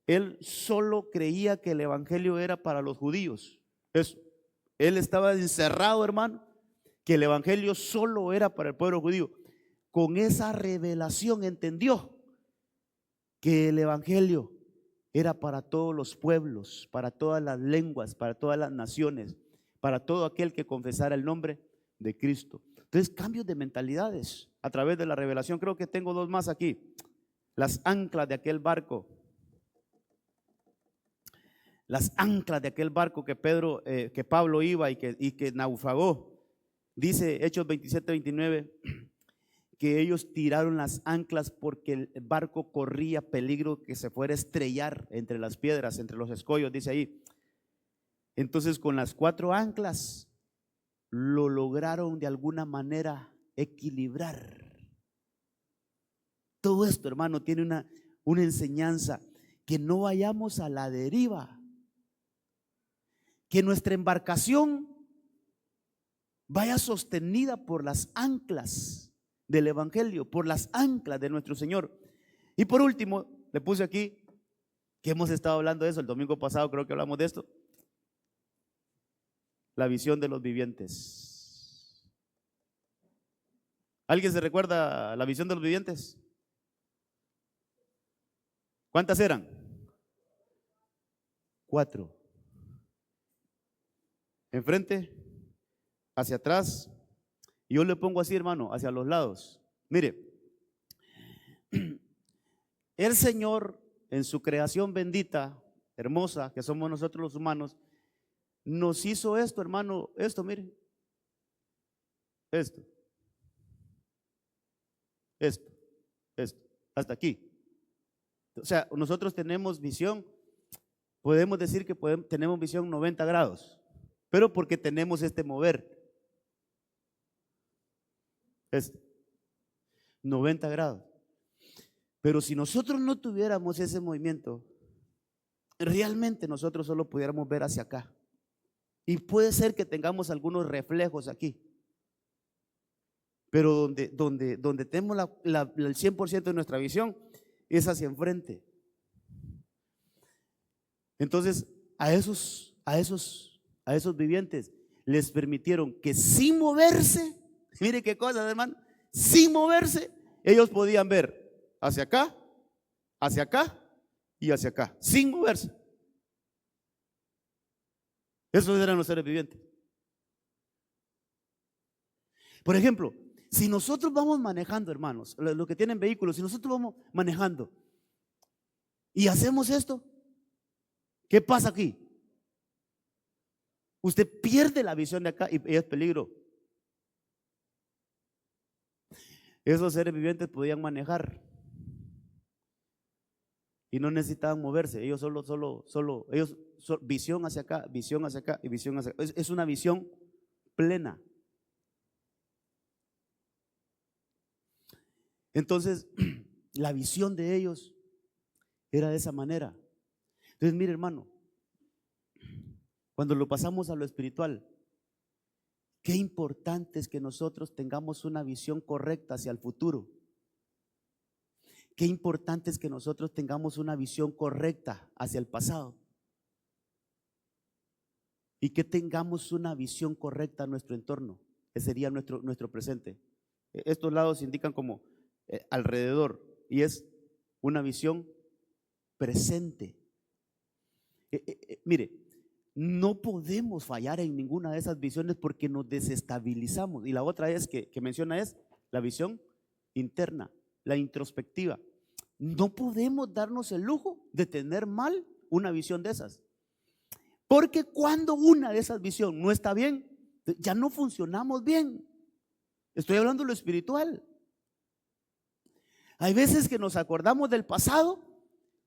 A: él solo creía que el evangelio era para los judíos. Eso. Él estaba encerrado, hermano, que el evangelio solo era para el pueblo judío. Con esa revelación entendió que el evangelio era para todos los pueblos, para todas las lenguas, para todas las naciones, para todo aquel que confesara el nombre de Cristo. Entonces, cambios de mentalidades a través de la revelación. Creo que tengo 2 más aquí. Las anclas de aquel barco. Las anclas de aquel barco que Pablo iba y que naufragó. Dice Hechos 27:29 que ellos tiraron las anclas porque el barco corría peligro que se fuera a estrellar entre las piedras, entre los escollos, dice ahí. Entonces con las 4 anclas lo lograron de alguna manera equilibrar. Todo esto, hermano, tiene una enseñanza, que no vayamos a la deriva, que nuestra embarcación vaya sostenida por las anclas del evangelio, por las anclas de nuestro Señor. Y por último, le puse aquí que hemos estado hablando de eso el domingo pasado, creo que hablamos de esto, la visión de los vivientes. ¿Alguien se recuerda la visión de los vivientes? ¿Cuántas eran? 4. Enfrente, hacia atrás, y yo le pongo así, hermano, hacia los lados. Mire, el Señor en su creación bendita, hermosa, que somos nosotros los humanos, nos hizo esto, hermano, esto, mire, esto, hasta aquí. O sea, nosotros tenemos visión, podemos decir que tenemos visión 90 grados, pero porque tenemos este mover, 90 grados. Pero si nosotros no tuviéramos ese movimiento, realmente nosotros solo pudiéramos ver hacia acá. Y puede ser que tengamos algunos reflejos aquí, pero donde tenemos el 100% de nuestra visión es hacia enfrente. Entonces a esos vivientes les permitieron que sin moverse, mire qué cosa, hermano, sin moverse, ellos podían ver hacia acá y hacia acá, sin moverse. Esos eran los seres vivientes. Por ejemplo, si nosotros vamos manejando, hermanos, los que tienen vehículos, si nosotros vamos manejando y hacemos esto, ¿qué pasa aquí? Usted pierde la visión de acá y es peligro. Esos seres vivientes podían manejar y no necesitaban moverse. Ellos visión hacia acá y visión hacia acá. Es una visión plena. Entonces, la visión de ellos era de esa manera. Entonces, mire, hermano, cuando lo pasamos a lo espiritual, qué importante es que nosotros tengamos una visión correcta hacia el futuro. Qué importante es que nosotros tengamos una visión correcta hacia el pasado. Y que tengamos una visión correcta a nuestro entorno, que sería nuestro presente. Estos lados indican como alrededor, y es una visión presente. Mire, no podemos fallar en ninguna de esas visiones porque nos desestabilizamos. Y la otra es que menciona es la visión interna, la introspectiva. No podemos darnos el lujo de tener mal una visión de esas, porque cuando una de esas visiones no está bien, ya no funcionamos bien. Estoy hablando de lo espiritual. Hay veces que nos acordamos del pasado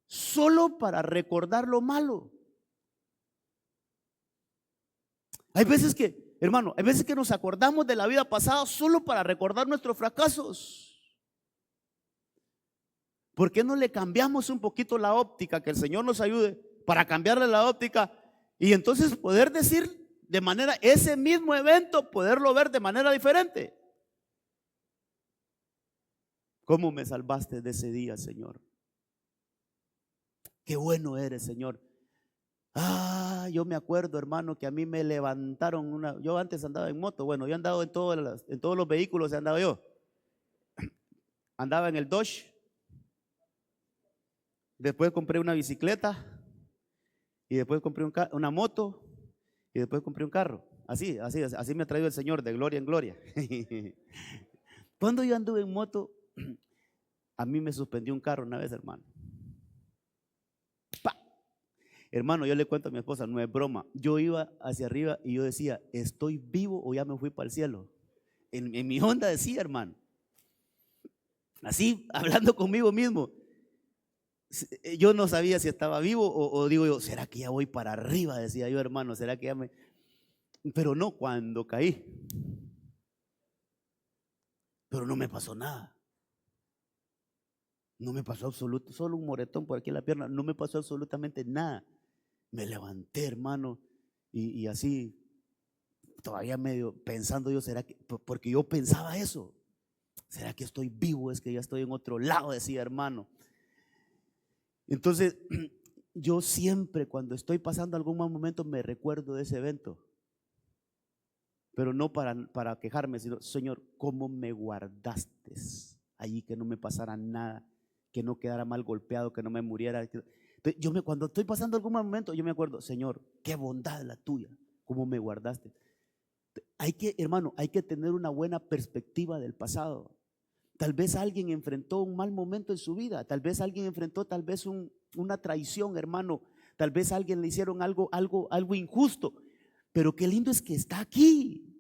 A: solo para recordar lo malo. Hay veces que, hermano, hay veces que nos acordamos de la vida pasada solo para recordar nuestros fracasos. ¿Por qué no le cambiamos un poquito la óptica? Que el Señor nos ayude para cambiarle la óptica y entonces poder decir de manera, ese mismo evento, poderlo ver de manera diferente. ¿Cómo me salvaste de ese día, Señor? Qué bueno eres, Señor. Yo me acuerdo, hermano, que a mí me levantaron yo antes andaba en moto, bueno, yo he andado en todos los vehículos, he andado yo. Andaba en el Dodge, después compré una bicicleta, y después compré una moto, y después compré un carro. Así me ha traído el Señor de gloria en gloria. Cuando yo anduve en moto, a mí me suspendió un carro una vez, hermano. ¡Pah! Hermano, yo le cuento a mi esposa, no es broma. Yo iba hacia arriba y yo decía, ¿estoy vivo o ya me fui para el cielo? En mi Honda decía, hermano. así hablando conmigo mismo. Yo no sabía si estaba vivo o digo yo, ¿será que ya voy para arriba? Decía yo, hermano, ¿será que ya me...? Pero no, cuando caí, pero no me pasó nada. No me pasó absolutamente, solo un moretón por aquí en la pierna, no me pasó absolutamente nada. Me levanté, hermano, y así, todavía medio pensando yo, ¿será que? Porque yo pensaba eso, ¿será que estoy vivo? Es que ya estoy en otro lado, decía, hermano. Entonces, yo siempre cuando estoy pasando algún mal momento me recuerdo de ese evento, pero no para quejarme, sino, Señor, ¿cómo me guardaste allí, que no me pasara nada, que no quedara mal golpeado, que no me muriera? Entonces, cuando estoy pasando algún mal momento, yo me acuerdo, Señor, qué bondad la tuya, cómo me guardaste. Hermano, hay que tener una buena perspectiva del pasado. Tal vez alguien enfrentó un mal momento en su vida, tal vez alguien enfrentó una traición, hermano, tal vez a alguien le hicieron algo injusto, pero qué lindo es que está aquí.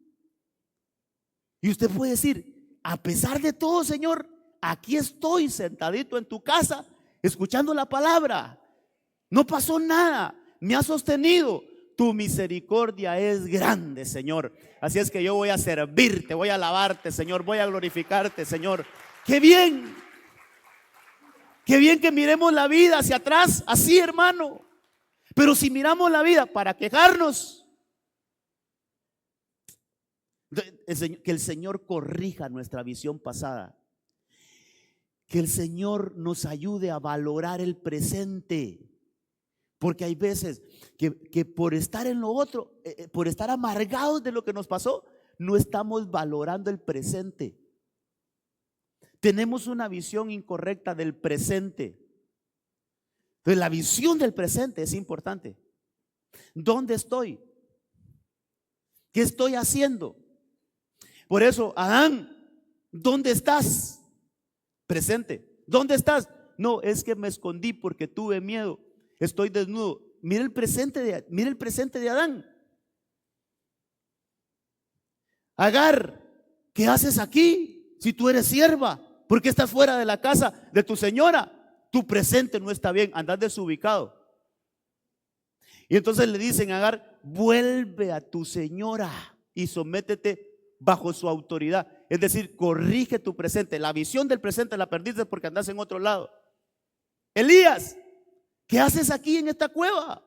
A: Y usted puede decir, a pesar de todo, Señor, aquí estoy sentadito en tu casa, escuchando la palabra. No pasó nada, me ha sostenido. Tu misericordia es grande, Señor. Así es que yo voy a servirte, voy a alabarte, Señor, voy a glorificarte, Señor. Qué bien que miremos la vida hacia atrás, así, hermano. Pero si miramos la vida para quejarnos, que el Señor corrija nuestra visión pasada. Que el Señor nos ayude a valorar el presente. Porque hay veces que por estar en lo otro, por estar amargados de lo que nos pasó, no estamos valorando el presente. Tenemos una visión incorrecta del presente. Entonces, la visión del presente es importante. ¿Dónde estoy? ¿Qué estoy haciendo? Por eso, Adán, ¿dónde estás? Presente. ¿Dónde estás? No, es que me escondí porque tuve miedo. Estoy desnudo. Mira el presente de Adán. Agar, ¿qué haces aquí? Si tú eres sierva, ¿por qué estás fuera de la casa de tu señora? Tu presente no está bien, andas desubicado. Y entonces le dicen a Agar, vuelve a tu señora y sométete bajo su autoridad. Es decir, corrige tu presente. La visión del presente la perdiste porque andas en otro lado. Elías, ¿qué haces aquí en esta cueva?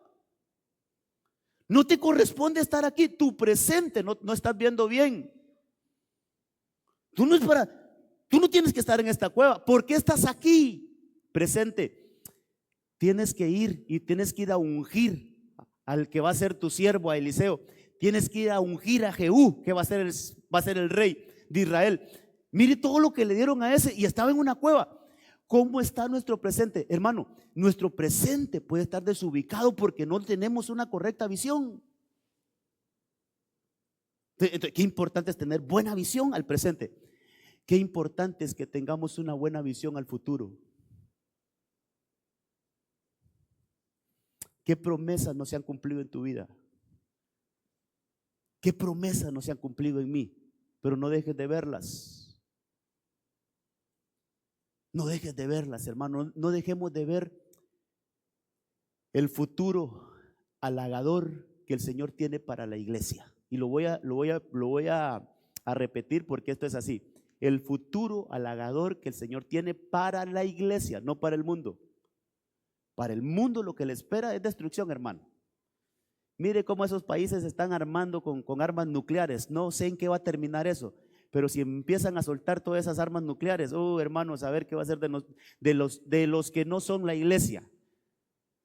A: No te corresponde estar aquí. Tu presente no estás viendo bien. Tú no tienes que estar en esta cueva. ¿Por qué estás aquí? Presente. Tienes que ir a ungir al que va a ser tu siervo, a Eliseo. Tienes que ir a ungir a Jehú, que va a ser el rey de Israel. Mire todo lo que le dieron a ese y estaba en una cueva. ¿Cómo está nuestro presente? Hermano, nuestro presente puede estar desubicado porque no tenemos una correcta visión. Entonces, qué importante es tener buena visión al presente. Qué importante es que tengamos una buena visión al futuro. ¿Qué promesas no se han cumplido en tu vida? ¿Qué promesas no se han cumplido en mí? Pero no dejes de verlas. No dejes de verlas, hermano. No dejemos de ver el futuro halagador que el Señor tiene para la iglesia. Y lo voy a repetir porque esto es así. El futuro halagador que el Señor tiene para la iglesia, no para el mundo. Para el mundo lo que le espera es destrucción, hermano. Mire cómo esos países se están armando con armas nucleares. No sé en qué va a terminar eso, pero si empiezan a soltar todas esas armas nucleares, hermanos, a ver qué va a ser de los que no son la iglesia.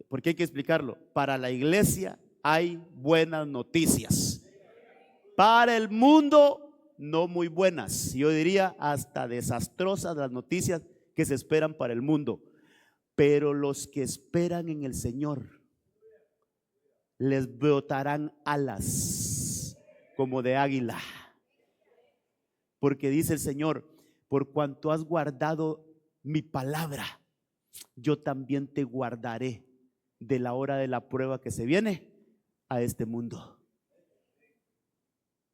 A: Porque hay que explicarlo. Para la iglesia hay buenas noticias. Para el mundo, no muy buenas. Yo diría hasta desastrosas las noticias que se esperan para el mundo. Pero los que esperan en el Señor les brotarán alas como de águila. Porque dice el Señor, por cuanto has guardado mi palabra, yo también te guardaré de la hora de la prueba que se viene a este mundo.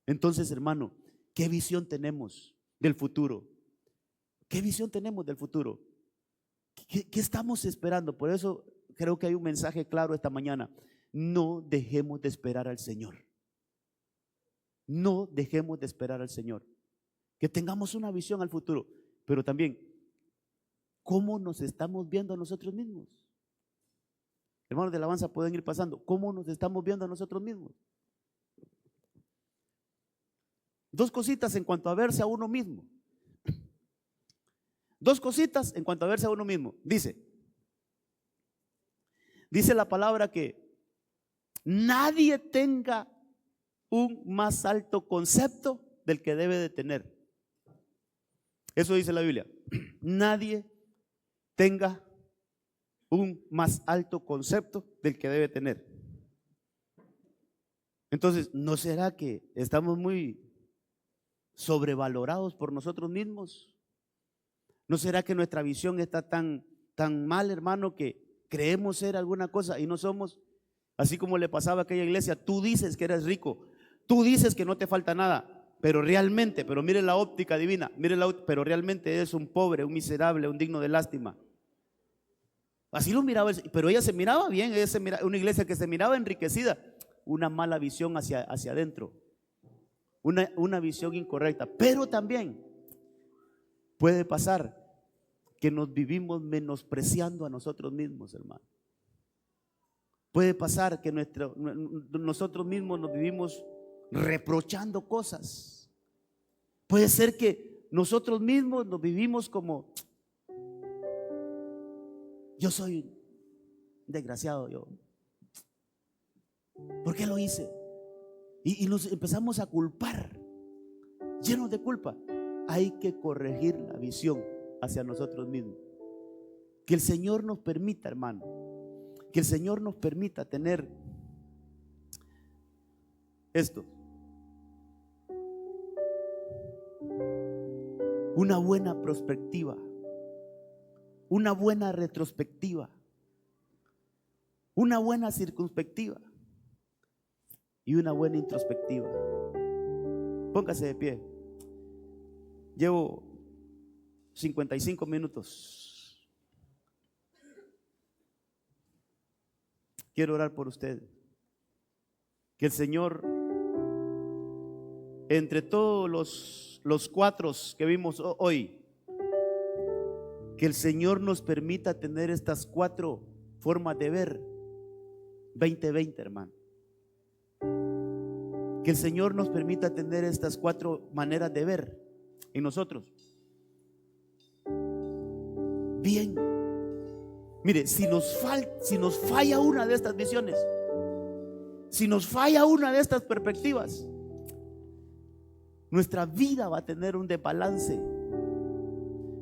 A: Entonces, hermano, ¿qué visión tenemos del futuro? ¿Qué visión tenemos del futuro? ¿Qué estamos esperando? Por eso creo que hay un mensaje claro esta mañana. No dejemos de esperar al Señor. No dejemos de esperar al Señor. Que tengamos una visión al futuro, pero también, ¿cómo nos estamos viendo a nosotros mismos? Hermanos de alabanza, pueden ir pasando. ¿Cómo nos estamos viendo a nosotros mismos? Dos cositas en cuanto a verse a uno mismo. Dos cositas en cuanto a verse a uno mismo. Dice la palabra que nadie tenga un más alto concepto del que debe de tener. Eso dice la Biblia. Nadie tenga un más alto concepto del que debe tener. Entonces, ¿no será que estamos muy sobrevalorados por nosotros mismos? ¿No será que nuestra visión está tan mal, hermano, que creemos ser alguna cosa y no somos? Así como le pasaba a aquella iglesia, tú dices que eres rico, tú dices que no te falta nada, pero realmente, pero mire la óptica divina, pero realmente eres un pobre, un miserable, un digno de lástima. Así lo miraba, pero ella se miraba bien, una iglesia que se miraba enriquecida. Una mala visión hacia adentro, una visión incorrecta. Pero también puede pasar que nos vivimos menospreciando a nosotros mismos, hermano. Puede pasar que nosotros mismos nos vivimos reprochando cosas. Puede ser que nosotros mismos nos vivimos como: yo soy desgraciado, ¿por qué lo hice? Y nos empezamos a culpar, llenos de culpa. Hay que corregir la visión hacia nosotros mismos. Que el Señor nos permita, hermano, que el Señor nos permita tener esto: una buena perspectiva, una buena retrospectiva, una buena circunspectiva y una buena introspectiva. Póngase de pie. Llevo 55 minutos. Quiero orar por usted. Que el Señor, entre todos los cuatro que vimos hoy, que el Señor nos permita tener estas 4 formas de ver 2020, hermano. Que el Señor nos permita tener estas 4 maneras de ver en nosotros. Bien. Mire, si nos falla una de estas visiones, si nos falla una de estas perspectivas, nuestra vida va a tener un desbalance.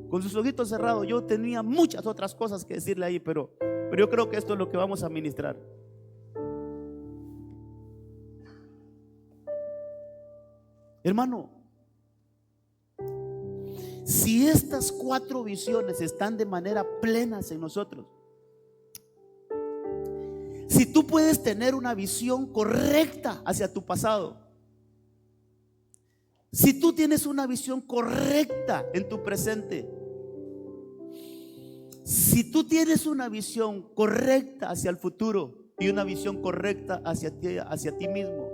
A: Con sus ojitos cerrados, yo tenía muchas otras cosas que decirle ahí, pero yo creo que esto es lo que vamos a ministrar. Hermano, si estas 4 visiones están de manera plenas en nosotros, si tú puedes tener una visión correcta hacia tu pasado, si tú tienes una visión correcta en tu presente, si tú tienes una visión correcta hacia el futuro y una visión correcta hacia ti mismo,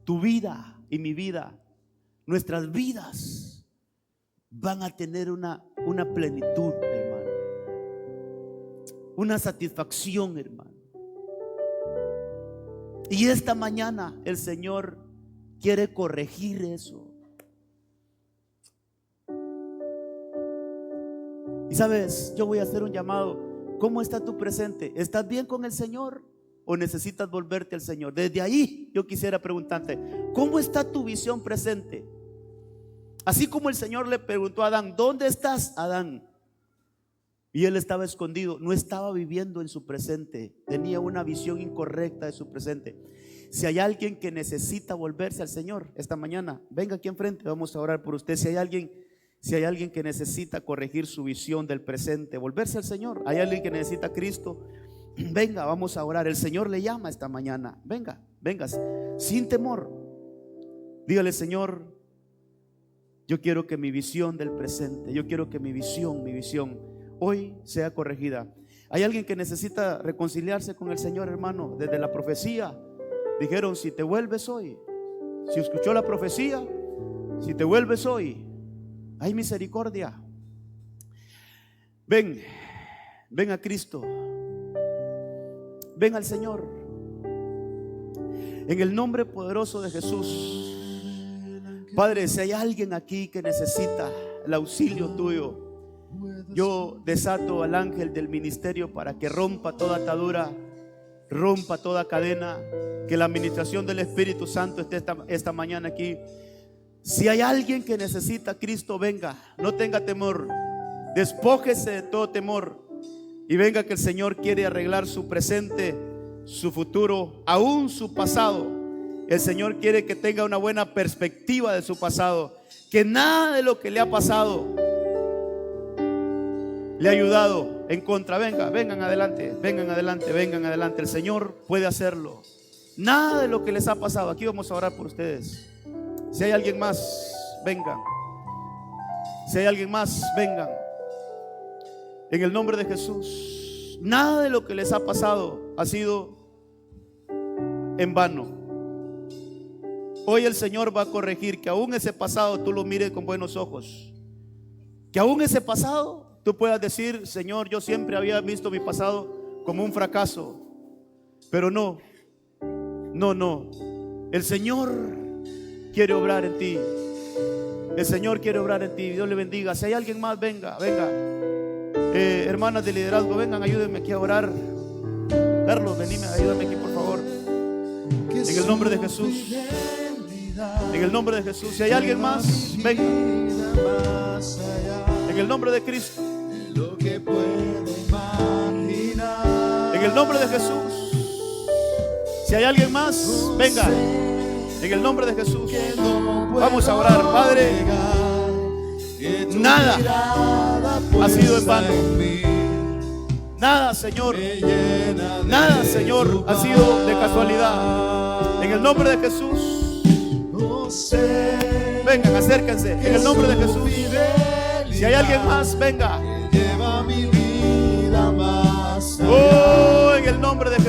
A: tu vida y mi vida, nuestras vidas van a tener una plenitud, hermano, una satisfacción, hermano. Y esta mañana el Señor quiere corregir eso. Y sabes, yo voy a hacer un llamado. ¿Cómo está tu presente? ¿Estás bien con el Señor o necesitas volverte al Señor? Desde ahí yo quisiera preguntarte, ¿cómo está tu visión presente? Así como el Señor le preguntó a Adán: ¿dónde estás, Adán? Y él estaba escondido, no estaba viviendo en su presente, tenía una visión incorrecta de su presente. Si hay alguien que necesita volverse al Señor esta mañana, venga aquí enfrente, vamos a orar por usted. Si hay alguien que necesita corregir su visión del presente, volverse al Señor, hay alguien que necesita a Cristo, venga, vamos a orar. El Señor le llama esta mañana. Venga sin temor. Dígale: Señor, Yo quiero que mi visión del presente, yo quiero que mi visión hoy sea corregida. Hay alguien que necesita reconciliarse con el Señor, hermano. Desde la profecía dijeron: si te vuelves hoy, si escuchó la profecía, si te vuelves hoy, hay misericordia. Ven a Cristo, ven al Señor, en el nombre poderoso de Jesús. Padre, si hay alguien aquí que necesita el auxilio tuyo, yo desato al ángel del ministerio para que rompa toda atadura, rompa toda cadena, que la administración del Espíritu Santo esté esta mañana aquí. Si hay alguien que necesita a Cristo, venga, no tenga temor, despójese de todo temor y venga, que el Señor quiere arreglar su presente, su futuro, aún su pasado. El Señor quiere que tenga una buena perspectiva de su pasado, que nada de lo que le ha pasado le ha ayudado en contra. Vengan adelante. El Señor puede hacerlo. Nada de lo que les ha pasado. Aquí vamos a orar por ustedes. Si hay alguien más, vengan. Si hay alguien más, vengan. En el nombre de Jesús. Nada de lo que les ha pasado ha sido en vano. Hoy el Señor va a corregir que aún ese pasado tú lo mires con buenos ojos. Que aún ese pasado tú puedas decir: Señor, yo siempre había visto mi pasado como un fracaso. Pero no. El Señor quiere obrar en ti. El Señor quiere obrar en ti. Dios le bendiga. Si hay alguien más, venga. Hermanas de liderazgo, vengan, ayúdenme aquí a orar. Carlos, venime, ayúdame aquí, por favor. En el nombre de Jesús. En el nombre de Jesús. Si hay alguien más, venga. En el nombre de Cristo. En el nombre de Jesús. Si hay alguien más, venga. En el nombre de Jesús. Vamos a orar. Padre, nada ha sido en vano. Nada, Señor. Nada, Señor, ha sido de casualidad. En el nombre de Jesús. Vengan, acérquense. En el nombre de Jesús. Si hay alguien más, venga. Oh, en el nombre de Jesús.